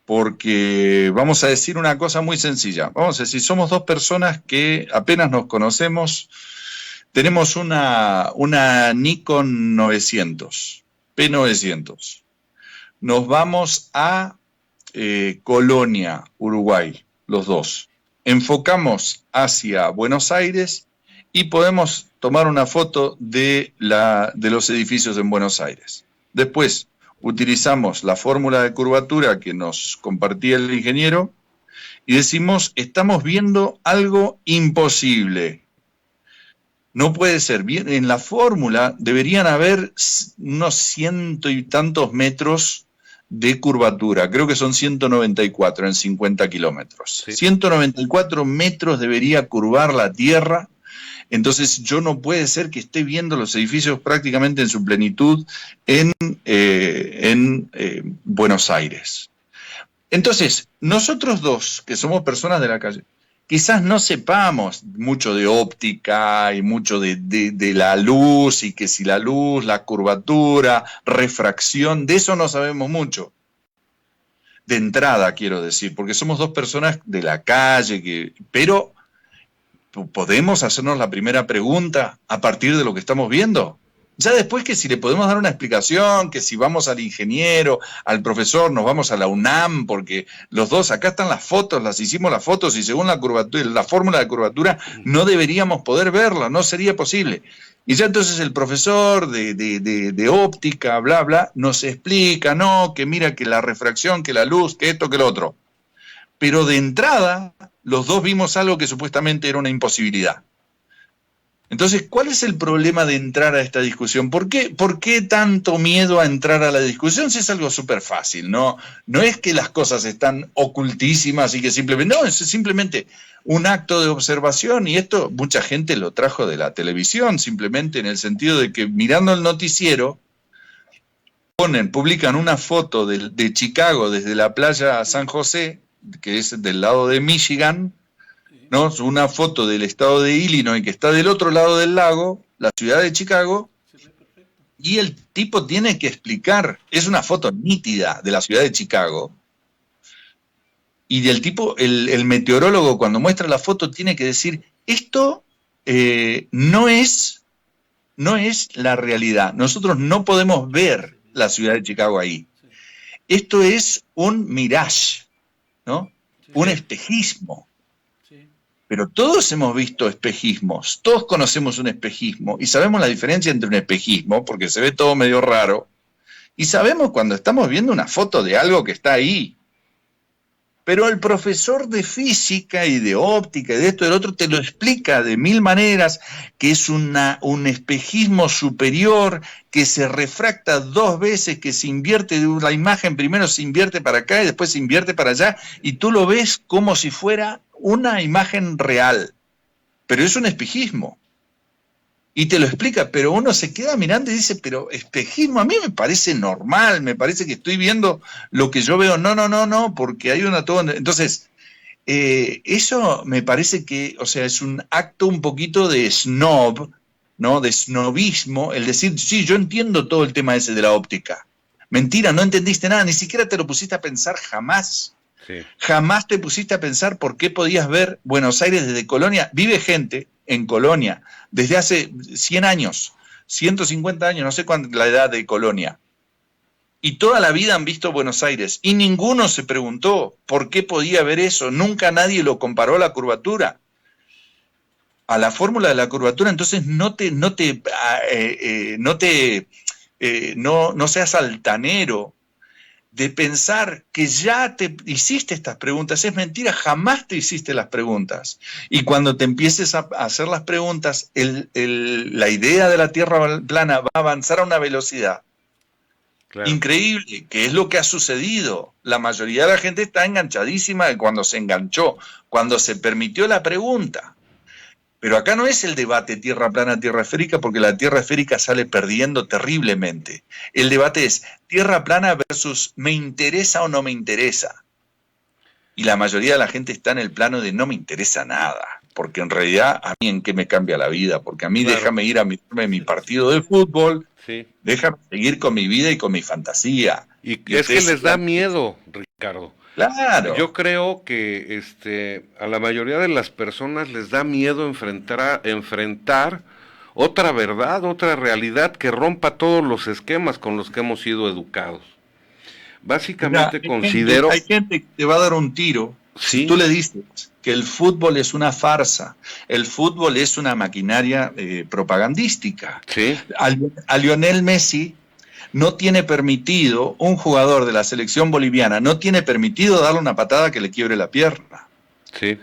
porque vamos a decir una cosa muy sencilla. Vamos a decir, somos dos personas que apenas nos conocemos, tenemos una Nikon 900, P900. Nos vamos a Colonia, Uruguay, los dos. Enfocamos hacia Buenos Aires y podemos tomar una foto de los edificios en Buenos Aires. Después utilizamos la fórmula de curvatura que nos compartía el ingeniero y decimos, estamos viendo algo imposible. No puede ser. Bien, en la fórmula deberían haber unos 100 y tantos metros de curvatura. Creo que son 194 en 50 kilómetros. Sí. 194 metros debería curvar la Tierra. Entonces yo no puede ser que esté viendo los edificios prácticamente en su plenitud en Buenos Aires. Entonces, nosotros dos, que somos personas de la calle, quizás no sepamos mucho de óptica y mucho de la luz, y que si la luz, la curvatura, refracción, de eso no sabemos mucho. De entrada, quiero decir, porque somos dos personas de la calle, pero ¿podemos hacernos la primera pregunta a partir de lo que estamos viendo? Ya después, que si le podemos dar una explicación, que si vamos al ingeniero, al profesor, nos vamos a la UNAM, porque los dos, acá están las fotos, las hicimos las fotos, y según la curvatura, la fórmula de curvatura, no deberíamos poder verla, no sería posible. Y ya entonces el profesor de óptica, bla, bla, nos explica, no, que mira que la refracción, que la luz, que esto, que lo otro. Pero de entrada, los dos vimos algo que supuestamente era una imposibilidad. Entonces, ¿cuál es el problema de entrar a esta discusión? ¿Por qué tanto miedo a entrar a la discusión si es algo súper fácil? No es que las cosas están ocultísimas y que simplemente... No, es simplemente un acto de observación, y esto mucha gente lo trajo de la televisión, simplemente en el sentido de que mirando el noticiero, publican una foto de Chicago desde la playa San José, que es del lado de Michigan, ¿no? Una foto del estado de Illinois, que está del otro lado del lago, la ciudad de Chicago, y el tipo tiene que explicar, es una foto nítida de la ciudad de Chicago, y del tipo, el meteorólogo, cuando muestra la foto, tiene que decir, esto no es la realidad, nosotros no podemos ver la ciudad de Chicago ahí, esto es un mirage, ¿no? Un espejismo. Pero todos hemos visto espejismos, todos conocemos un espejismo y sabemos la diferencia entre un espejismo, porque se ve todo medio raro, y sabemos cuando estamos viendo una foto de algo que está ahí. Pero el profesor de física y de óptica y de esto y del otro te lo explica de mil maneras, que es un espejismo superior, que se refracta 2 veces, que se invierte de la imagen, primero se invierte para acá y después se invierte para allá, y tú lo ves como si fuera una imagen real, pero es un espejismo. Y te lo explica, pero uno se queda mirando y dice, pero espejismo, a mí me parece normal, me parece que estoy viendo lo que yo veo. No, porque hay una... Entonces, eso me parece que, o sea, es un acto un poquito de snob, ¿no? De snobismo, el decir, sí, yo entiendo todo el tema ese de la óptica. Mentira, no entendiste nada, ni siquiera te lo pusiste a pensar jamás. Sí. Jamás te pusiste a pensar por qué podías ver Buenos Aires desde Colonia. Vive gente en Colonia desde hace 100 años, 150 años, no sé cuánto la edad de Colonia. Y toda la vida han visto Buenos Aires. Y ninguno se preguntó por qué podía ver eso. Nunca nadie lo comparó a la curvatura, a la fórmula de la curvatura. Entonces no seas altanero de pensar que ya te hiciste estas preguntas. Es mentira, jamás te hiciste las preguntas. Y cuando te empieces a hacer las preguntas, la idea de la Tierra plana va a avanzar a una velocidad increíble, que es lo que ha sucedido. La mayoría de la gente está enganchadísima de cuando se enganchó, cuando se permitió la pregunta. Pero acá no es el debate tierra plana, tierra esférica, porque la tierra esférica sale perdiendo terriblemente. El debate es tierra plana versus me interesa o no me interesa. Y la mayoría de la gente está en el plano de no me interesa nada, porque en realidad a mí en qué me cambia la vida, porque a mí déjame ir a mi partido de fútbol, déjame seguir con mi vida y con mi fantasía. Y es que les da miedo, Ricardo. Claro. Yo creo que a la mayoría de las personas les da miedo enfrentar otra verdad, otra realidad que rompa todos los esquemas con los que hemos sido educados. Básicamente considero... Hay gente que te va a dar un tiro. ¿Sí? Si tú le dices que el fútbol es una farsa, el fútbol es una maquinaria propagandística. ¿Sí? A Lionel Messi no tiene permitido, un jugador de la selección boliviana, no tiene permitido darle una patada que le quiebre la pierna. Sí.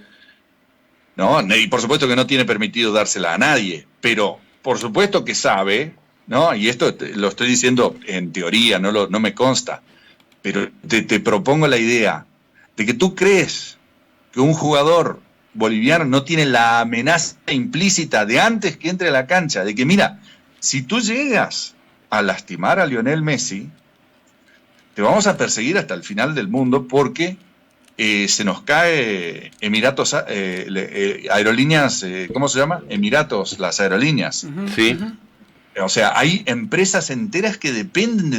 ¿No? Y por supuesto que no tiene permitido dársela a nadie, pero por supuesto que sabe, ¿no? Y esto lo estoy diciendo en teoría, no me consta, pero te propongo la idea de que tú crees que un jugador boliviano no tiene la amenaza implícita de antes que entre a la cancha, de que mira, si tú llegas a lastimar a Lionel Messi, te vamos a perseguir hasta el final del mundo porque se nos cae Emiratos, aerolíneas, ¿cómo se llama? Emiratos, las aerolíneas. Sí. O sea, hay empresas enteras que dependen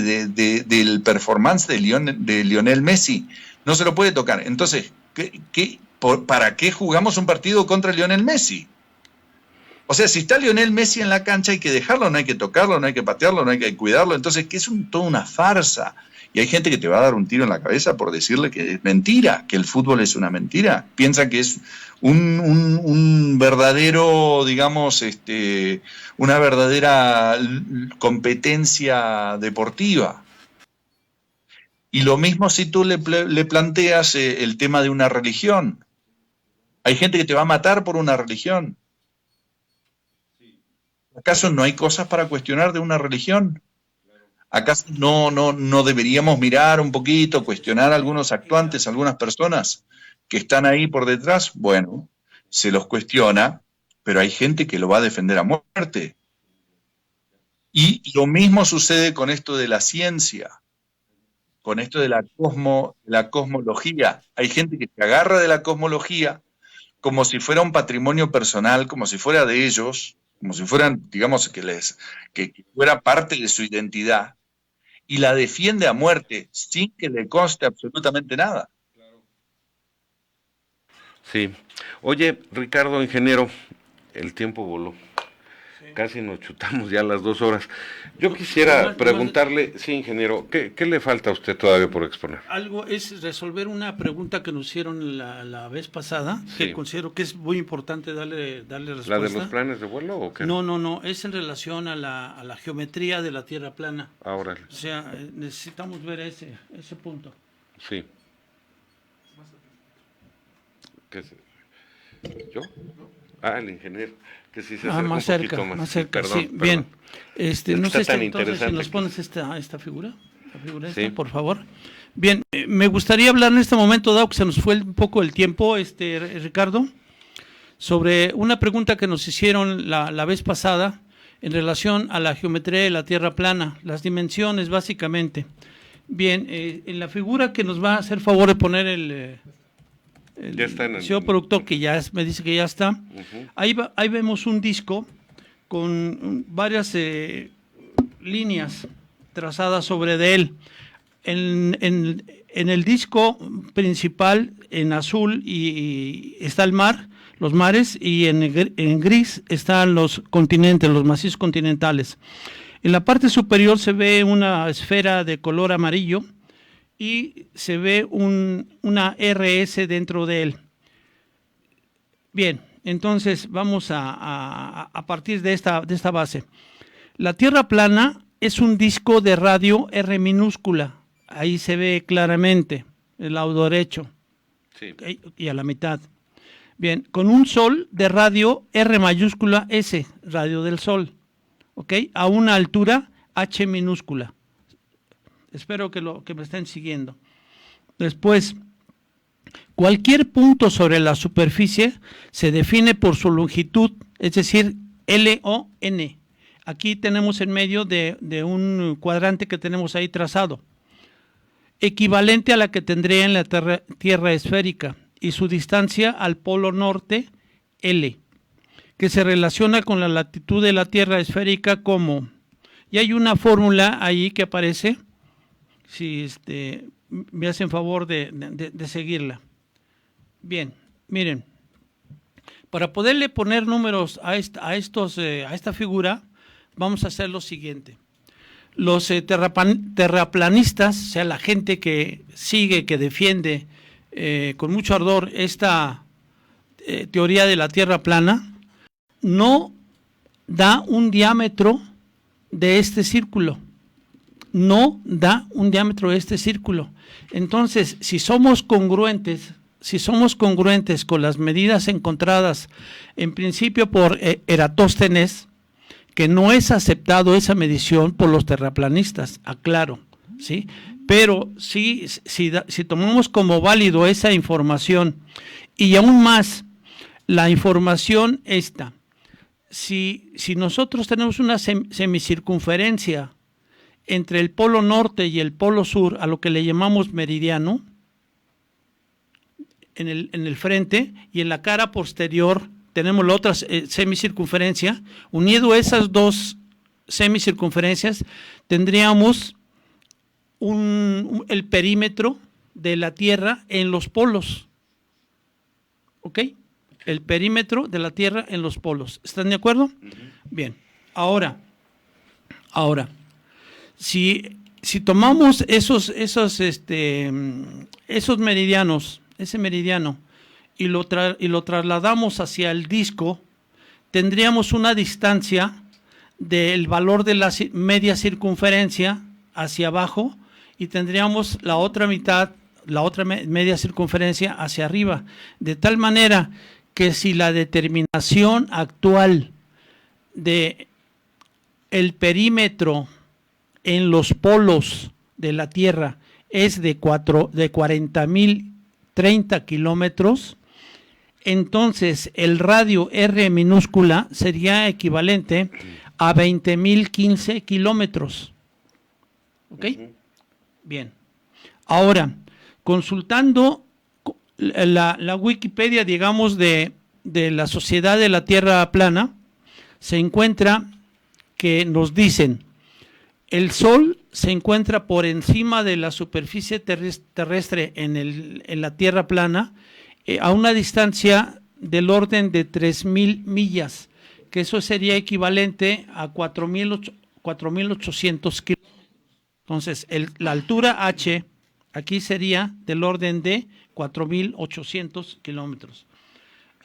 del performance de Lionel Messi. No se lo puede tocar. Entonces, ¿para qué jugamos un partido contra Lionel Messi? O sea, si está Lionel Messi en la cancha hay que dejarlo, no hay que tocarlo, no hay que patearlo, no hay que cuidarlo. Entonces, que es toda una farsa. Y hay gente que te va a dar un tiro en la cabeza por decirle que es mentira, que el fútbol es una mentira. Piensa que es un verdadero, digamos, una verdadera competencia deportiva. Y lo mismo si tú le planteas el tema de una religión. Hay gente que te va a matar por una religión. ¿Acaso no hay cosas para cuestionar de una religión? ¿Acaso no deberíamos mirar un poquito, cuestionar a algunos actuantes, a algunas personas que están ahí por detrás? Bueno, se los cuestiona, pero hay gente que lo va a defender a muerte. Y lo mismo sucede con esto de la ciencia, con esto de la cosmología. Hay gente que se agarra de la cosmología como si fuera un patrimonio personal, como si fuera de ellos, como si fueran, digamos, que fuera parte de su identidad, y la defiende a muerte sin que le conste absolutamente nada. Sí. Oye, Ricardo, ingeniero, el tiempo voló. Casi nos chutamos ya las 2 horas. Yo quisiera preguntarle, sí, ingeniero, ¿qué le falta a usted todavía por exponer? Algo es resolver una pregunta que nos hicieron la vez pasada, Sí. que considero que es muy importante darle respuesta. ¿La de los planes de vuelo o qué? No, es en relación a la geometría de la Tierra plana. Ahora, O sea, necesitamos ver ese punto. sí. ¿Qué es? ¿Yo? Ah, el ingeniero. Que si se acerca Más un cerca, poquito más cerca, Perdón, sí. perdón. Bien, no está sé tan entonces si interesante nos que- pones esta figura, la figura Sí. esta, por favor. Bien, me gustaría hablar en este momento, dado que se nos fue un poco el tiempo, Ricardo, sobre una pregunta que nos hicieron la vez pasada en relación a la geometría de la Tierra plana, las dimensiones básicamente. Bien, en la figura que nos va a hacer favor de poner el Ya está en el- señor productor, que me dice que ya está, Ujú. ahí vemos un disco con varias líneas trazadas sobre de él. En el disco principal, en azul, y está el mar, los mares, y en gris están los continentes, los macizos continentales. En la parte superior se ve una esfera de color amarillo y se ve una RS dentro de él. Bien, entonces vamos a partir de esta base. La Tierra plana es un disco de radio R minúscula. Ahí se ve claramente el lado derecho, Sí. ¿okay? Y a la mitad. Bien, con un sol de radio R mayúscula S, radio del sol, ¿ok? A una altura H minúscula. Espero que me estén siguiendo. Después, cualquier punto sobre la superficie se define por su longitud, es decir, LON. Aquí tenemos en medio de un cuadrante que tenemos ahí trazado, equivalente a la que tendría en la Tierra esférica, y su distancia al polo norte, L, que se relaciona con la latitud de la Tierra esférica como, y hay una fórmula ahí que aparece, si me hacen favor de seguirla. Bien, miren, para poderle poner números a esta figura, vamos a hacer lo siguiente. Los terraplanistas, o sea, la gente que sigue, que defiende con mucho ardor esta teoría de la Tierra plana, no da un diámetro de este círculo. No da un diámetro de este círculo. Entonces, si somos congruentes con las medidas encontradas en principio por Eratóstenes, que no es aceptado esa medición por los terraplanistas, aclaro, ¿sí? Pero si tomamos como válido esa información y aún más la información esta, si nosotros tenemos una semicircunferencia entre el polo norte y el polo sur, a lo que le llamamos meridiano, en el frente, y en la cara posterior tenemos la otra semicircunferencia. Unido a esas dos semicircunferencias tendríamos el perímetro de la Tierra en los polos. ¿Ok? El perímetro de la Tierra en los polos. ¿Están de acuerdo? Bien. Ahora, si tomamos esos meridianos, ese meridiano, y lo trasladamos hacia el disco, tendríamos una distancia del valor de la media circunferencia hacia abajo, y tendríamos la otra mitad, la otra media circunferencia hacia arriba, de tal manera que si la determinación actual de el perímetro en los polos de la Tierra es de 40.030 kilómetros, entonces el radio R minúscula sería equivalente a 20.015 kilómetros. ¿Ok? Bien. Ahora, consultando la Wikipedia, digamos, de la Sociedad de la Tierra Plana, se encuentra que nos dicen: el Sol se encuentra por encima de la superficie terrestre en la Tierra plana, a una distancia del orden de 3.000 millas, que eso sería equivalente a 4.800 kilómetros. Entonces, la altura H aquí sería del orden de 4.800 kilómetros.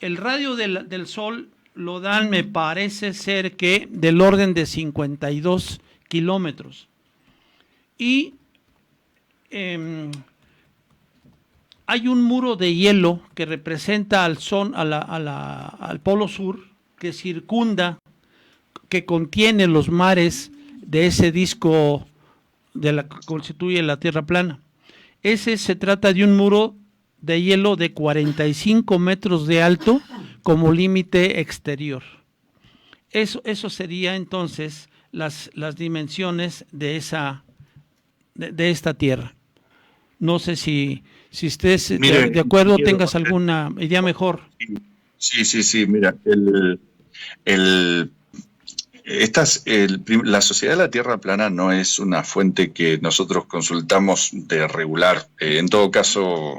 El radio del Sol lo dan, me parece ser que del orden de 52 kilómetros. Y hay un muro de hielo que representa al polo sur, que circunda, que contiene los mares de ese disco que constituye la Tierra plana. Se trata de un muro de hielo de 45 metros de alto como límite exterior. Eso sería entonces las dimensiones de esta Tierra. No sé si estés de acuerdo, tengas alguna idea mejor. Sí, mira, la Sociedad de la Tierra Plana no es una fuente que nosotros consultamos de regular. En todo caso,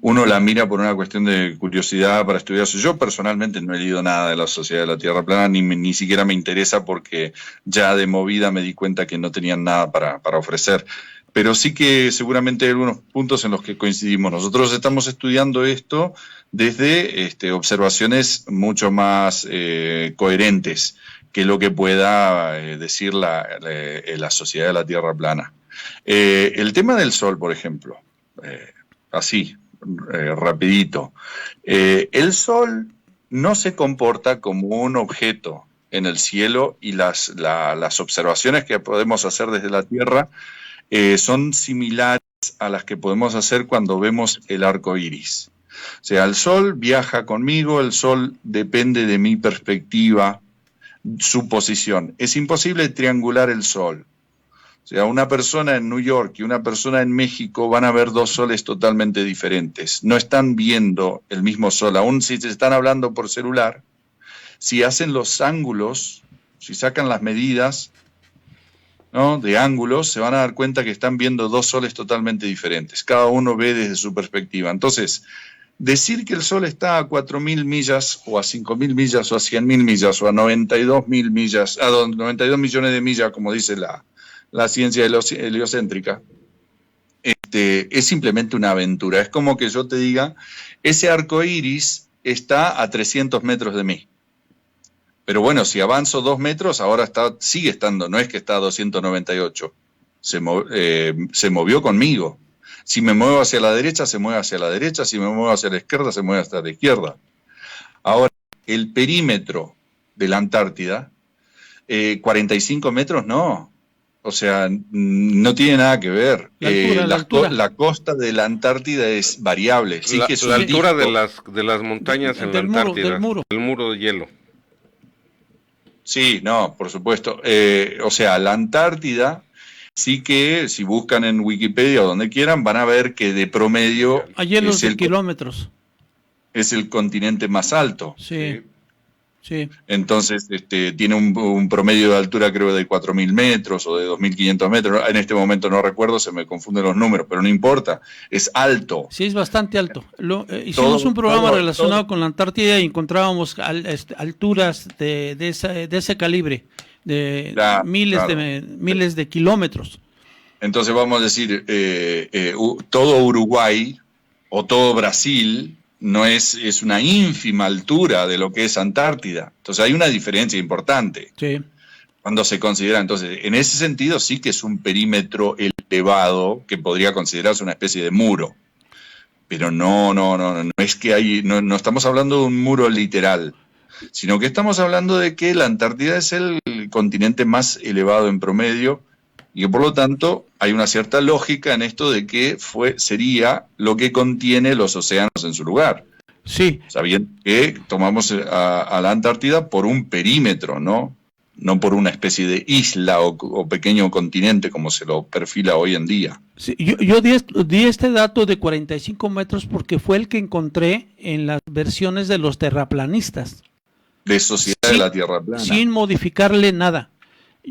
uno la mira por una cuestión de curiosidad para estudiarse. Yo personalmente no he leído nada de la Sociedad de la Tierra Plana, ni siquiera me interesa, porque ya de movida me di cuenta que no tenían nada para ofrecer. Pero sí que seguramente hay algunos puntos en los que coincidimos. Nosotros estamos estudiando esto desde observaciones mucho más coherentes que lo que pueda decir la Sociedad de la Tierra Plana. El tema del Sol, por ejemplo, rapidito. El Sol no se comporta como un objeto en el cielo, y las observaciones que podemos hacer desde la Tierra son similares a las que podemos hacer cuando vemos el arco iris. O sea, el Sol viaja conmigo, el Sol depende de mi perspectiva, su posición. Es imposible triangular el Sol. O sea, una persona en New York y una persona en México van a ver dos soles totalmente diferentes. No están viendo el mismo Sol, aun si se están hablando por celular. Si hacen los ángulos, si sacan las medidas, ¿no?, de ángulos, se van a dar cuenta que están viendo dos soles totalmente diferentes. Cada uno ve desde su perspectiva. Entonces, decir que el Sol está a 4.000 millas, o a 5.000 millas, o a 100.000 millas, o a 92.000 millas, a 92 millones de millas, como dice la ciencia heliocéntrica, es simplemente una aventura. Es como que yo te diga, ese arco iris está a 300 metros de mí. Pero bueno, si avanzo 2 metros, ahora sigue estando, no es que está a 298. Se movió conmigo. Si me muevo hacia la derecha, se mueve hacia la derecha. Si me muevo hacia la izquierda, se mueve hacia la izquierda. Ahora, el perímetro de la Antártida, 45 metros no. O sea, no tiene nada que ver. La costa de la Antártida es variable. Sí, que la altura de las montañas en la Antártida. Del muro de hielo. Sí, no, por supuesto. O sea, la Antártida sí que si buscan en Wikipedia o donde quieran, van a ver que de promedio A hielos de kilómetros. Es el continente más alto. Sí. Sí. Entonces, tiene un promedio de altura, creo, de 4.000 metros o de 2.500 metros. En este momento no recuerdo, se me confunden los números, pero no importa. Es alto. Sí, es bastante alto. Hicimos un programa relacionado con la Antártida y encontrábamos alturas de ese calibre, de miles de kilómetros. Entonces, vamos a decir, todo Uruguay o todo Brasil no es una ínfima altura de lo que es Antártida. Entonces hay una diferencia importante. Sí. Cuando se considera, entonces, en ese sentido sí que es un perímetro elevado que podría considerarse una especie de muro. Pero no es que no estamos hablando de un muro literal, sino que estamos hablando de que la Antártida es el continente más elevado en promedio y que por lo tanto hay una cierta lógica en esto de que sería lo que contiene los océanos en su lugar. Sí. Sabiendo que tomamos a la Antártida por un perímetro, no por una especie de isla o pequeño continente como se lo perfila hoy en día. Sí, yo di este dato de 45 metros porque fue el que encontré en las versiones de los terraplanistas. De Sociedad de la Tierra Plana. Sin modificarle nada.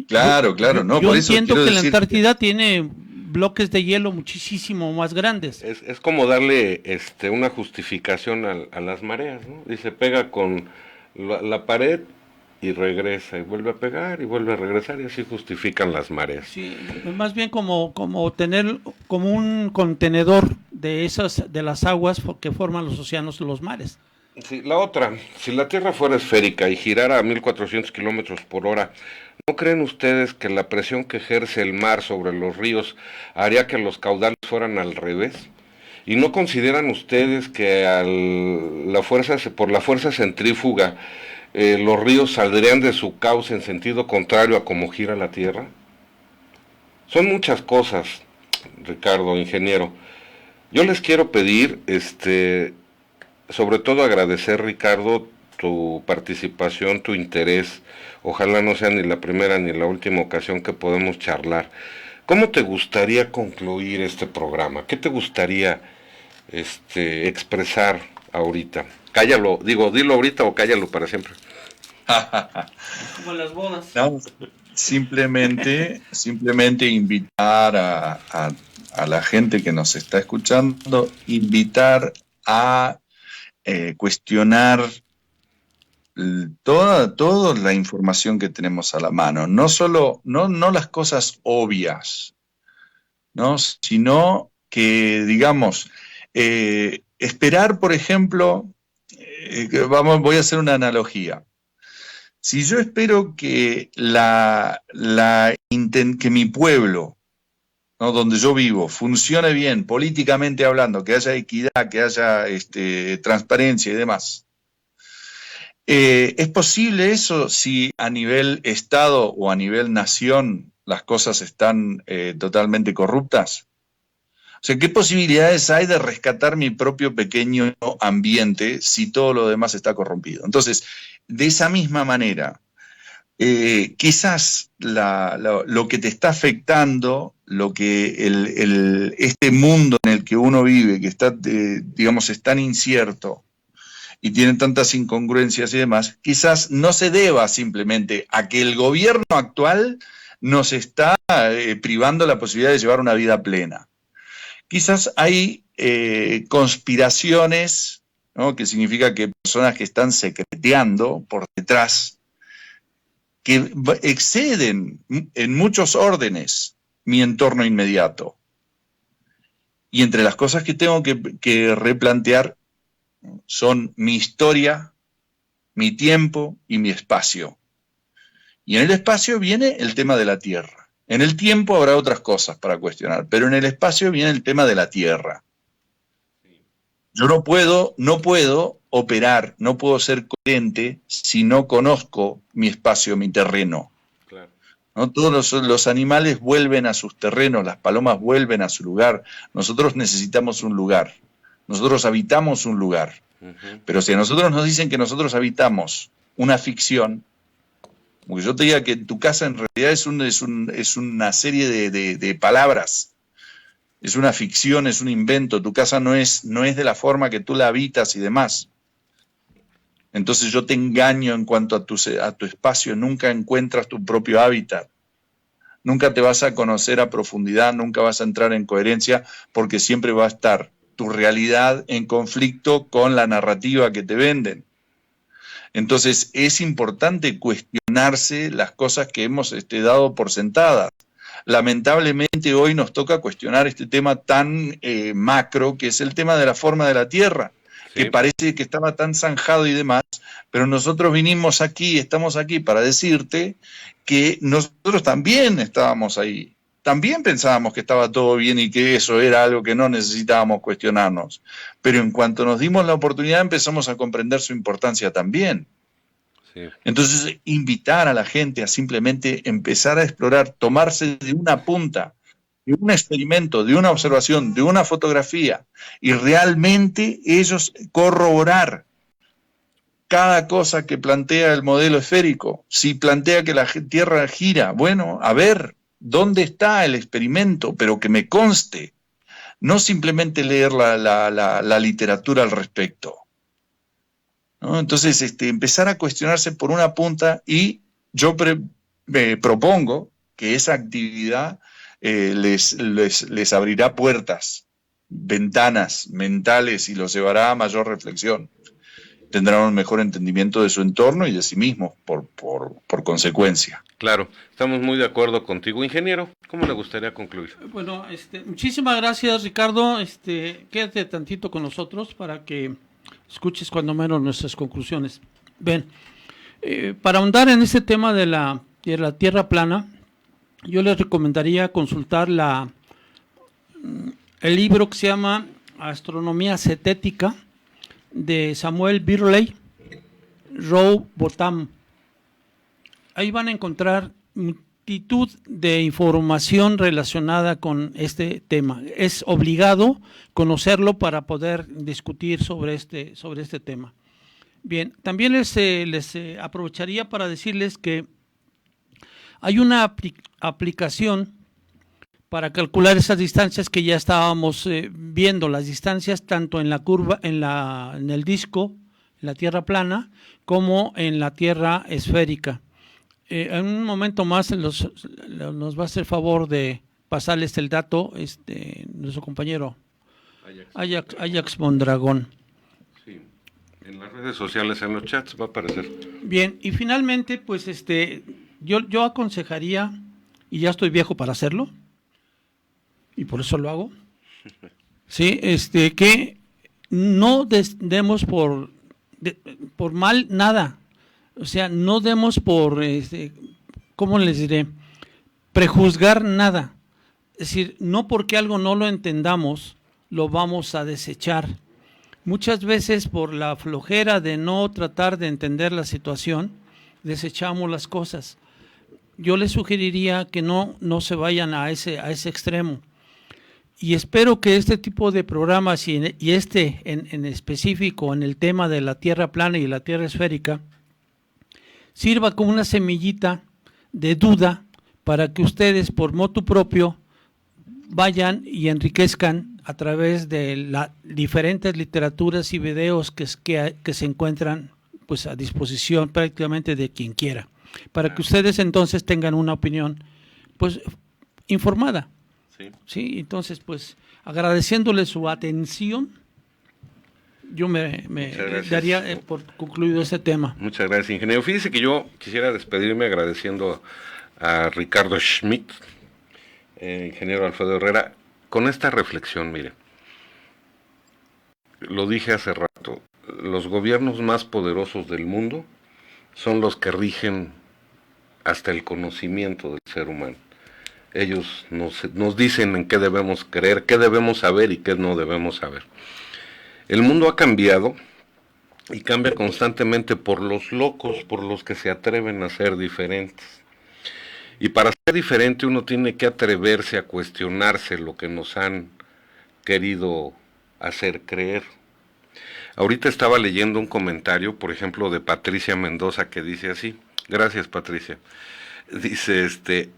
Claro. No, yo por eso entiendo que la decir Antártida tiene bloques de hielo muchísimo más grandes. Es como darle una justificación a las mareas, ¿no? Dice, pega con la pared y regresa, y vuelve a pegar y vuelve a regresar, y así justifican las mareas. Sí, más bien como tener como un contenedor de las aguas que forman los océanos, los mares. Sí, la otra, si la Tierra fuera esférica y girara a 1.400 kilómetros por hora, ¿no creen ustedes que la presión que ejerce el mar sobre los ríos haría que los caudales fueran al revés? ¿Y no consideran ustedes que por la fuerza centrífuga los ríos saldrían de su cauce en sentido contrario a cómo gira la Tierra? Son muchas cosas, Ricardo, ingeniero. Yo les quiero pedir, sobre todo agradecer, Ricardo, tu participación, tu interés. Ojalá no sea ni la primera ni la última ocasión que podemos charlar. ¿Cómo te gustaría concluir este programa? ¿Qué te gustaría expresar ahorita? Cállalo, dilo ahorita o cállalo para siempre. Como en las bodas. No, simplemente invitar a la gente que nos está escuchando, invitar a cuestionar toda la información que tenemos a la mano, no las cosas obvias, ¿no? Sino que, digamos, esperar, por ejemplo, voy a hacer una analogía. Si yo espero que que mi pueblo, ¿no?, donde yo vivo, funcione bien políticamente hablando, que haya equidad, que haya transparencia y demás, ¿es posible eso si a nivel Estado o a nivel nación las cosas están totalmente corruptas? O sea, ¿qué posibilidades hay de rescatar mi propio pequeño ambiente si todo lo demás está corrompido? Entonces, de esa misma manera, quizás lo que te está afectando, lo que este mundo en el que uno vive, que está, digamos, es tan incierto y tiene tantas incongruencias y demás, quizás no se deba simplemente a que el gobierno actual nos está privando la posibilidad de llevar una vida plena. Quizás hay conspiraciones, ¿no?, que significa que personas que están secreteando por detrás, que exceden en muchos órdenes mi entorno inmediato. Y entre las cosas que tengo que replantear son mi historia, mi tiempo y mi espacio. Y en el espacio viene el tema de la tierra. En el tiempo habrá otras cosas para cuestionar, pero en el espacio viene el tema de la tierra. Yo no puedo operar, no puedo ser coherente si no conozco mi espacio, mi terreno. Claro. ¿No? Todos los animales vuelven a sus terrenos, las palomas vuelven a su lugar. Nosotros necesitamos un lugar. Nosotros habitamos un lugar. Uh-huh. Pero si a nosotros nos dicen que nosotros habitamos una ficción, Como que yo te diga que tu casa en realidad es una serie de palabras, es una ficción, es un invento, tu casa no es de la forma que tú la habitas y demás. Entonces yo te engaño en cuanto a tu espacio, nunca encuentras tu propio hábitat, nunca te vas a conocer a profundidad, nunca vas a entrar en coherencia, porque siempre va a estar tu realidad en conflicto con la narrativa que te venden. Entonces es importante cuestionarse las cosas que hemos dado por sentadas. Lamentablemente hoy nos toca cuestionar este tema tan macro, que es el tema de la forma de la Tierra, sí, que parece que estaba tan zanjado y demás, pero nosotros vinimos aquí, estamos aquí para decirte que nosotros también estábamos ahí. También pensábamos que estaba todo bien y que eso era algo que no necesitábamos cuestionarnos. Pero en cuanto nos dimos la oportunidad empezamos a comprender su importancia también. Sí. Entonces, invitar a la gente a simplemente empezar a explorar, tomarse de una punta, de un experimento, de una observación, de una fotografía, y realmente ellos corroborar cada cosa que plantea el modelo esférico. Si plantea que la Tierra gira, bueno, a ver, ¿dónde está el experimento? Pero que me conste, no simplemente leer la literatura al respecto, ¿no? Entonces, empezar a cuestionarse por una punta, y yo propongo que esa actividad les abrirá puertas, ventanas mentales, y los llevará a mayor reflexión. Tendrán un mejor entendimiento de su entorno y de sí mismos por consecuencia. Claro, estamos muy de acuerdo contigo. Ingeniero, ¿cómo le gustaría concluir? Bueno, muchísimas gracias, Ricardo. Quédate tantito con nosotros para que escuches cuando menos nuestras conclusiones. Ven, para ahondar en este tema de la Tierra plana, yo les recomendaría consultar el libro que se llama Astronomía Cetética, de Samuel Birley, Row Botham. Ahí van a encontrar multitud de información relacionada con este tema. Es obligado conocerlo para poder discutir sobre este tema. Bien, también les aprovecharía para decirles que hay una aplicación para calcular esas distancias que ya estábamos viendo, las distancias tanto en la curva, en el disco, en la Tierra plana, como en la Tierra esférica. En un momento más nos va a hacer favor de pasarles el dato nuestro compañero Ajax Mondragón. Sí, en las redes sociales, en los chats va a aparecer. Bien, y finalmente, pues yo aconsejaría, y ya estoy viejo para hacerlo, y por eso lo hago, sí, que no demos por mal nada. O sea, no demos por, ¿cómo les diré? Prejuzgar nada. Es decir, no porque algo no lo entendamos, lo vamos a desechar. Muchas veces por la flojera de no tratar de entender la situación, desechamos las cosas. Yo les sugeriría que no se vayan a ese extremo. Y espero que este tipo de programas y en específico en el tema de la Tierra plana y la Tierra esférica sirva como una semillita de duda para que ustedes por motu propio vayan y enriquezcan a través de las diferentes literaturas y videos que se encuentran pues a disposición prácticamente de quien quiera, para que ustedes entonces tengan una opinión pues informada. Sí, entonces pues agradeciéndole su atención, yo me daría por concluido este tema. Muchas gracias, ingeniero. Fíjese que yo quisiera despedirme agradeciendo a Ricardo Schmidt, ingeniero Alfredo Herrera, con esta reflexión. Mire, lo dije hace rato, los gobiernos más poderosos del mundo son los que rigen hasta el conocimiento del ser humano. Ellos nos dicen en qué debemos creer, qué debemos saber y qué no debemos saber. El mundo ha cambiado y cambia constantemente por los locos, por los que se atreven a ser diferentes. Y para ser diferente uno tiene que atreverse a cuestionarse lo que nos han querido hacer creer. Ahorita estaba leyendo un comentario, por ejemplo, de Patricia Mendoza, que dice así: Gracias, Patricia. Dice,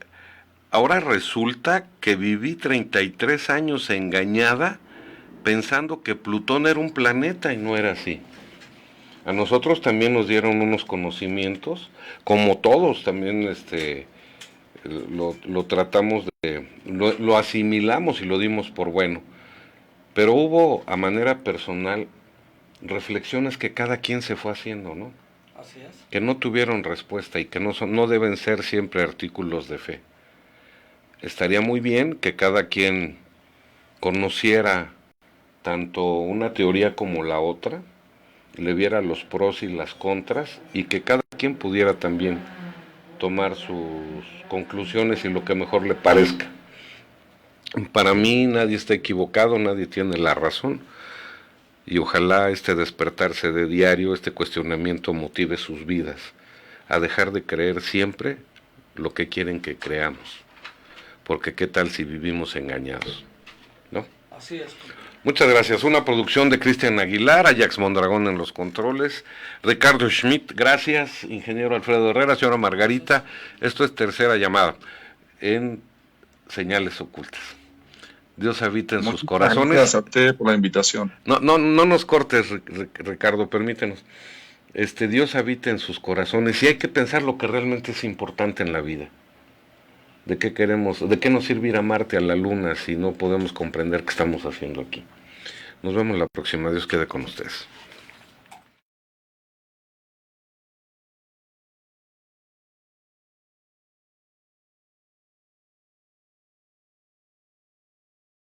ahora resulta que viví 33 años engañada pensando que Plutón era un planeta y no era así. A nosotros también nos dieron unos conocimientos, como todos también lo tratamos lo asimilamos y lo dimos por bueno. Pero hubo a manera personal reflexiones que cada quien se fue haciendo, ¿no? Así es. Que no tuvieron respuesta y que no deben ser siempre artículos de fe. Estaría muy bien que cada quien conociera tanto una teoría como la otra, le viera los pros y las contras, y que cada quien pudiera también tomar sus conclusiones y lo que mejor le parezca. Para mí nadie está equivocado, nadie tiene la razón, y ojalá este despertarse de diario, este cuestionamiento motive sus vidas a dejar de creer siempre lo que quieren que creamos, porque qué tal si vivimos engañados, ¿no? Así es. Muchas gracias. Una producción de Cristian Aguilar, Ajax Mondragón en los controles, Ricardo Schmidt, gracias, ingeniero Alfredo Herrera, señora Margarita. Esto es Tercera Llamada en Señales Ocultas. Dios habita en sus corazones. Gracias a usted por la invitación. No nos cortes, Ricardo, permítenos. Dios habita en sus corazones y hay que pensar lo que realmente es importante en la vida. ¿De qué queremos, de qué nos sirve ir a Marte, a la Luna, si no podemos comprender qué estamos haciendo aquí? Nos vemos la próxima. Dios quede con ustedes.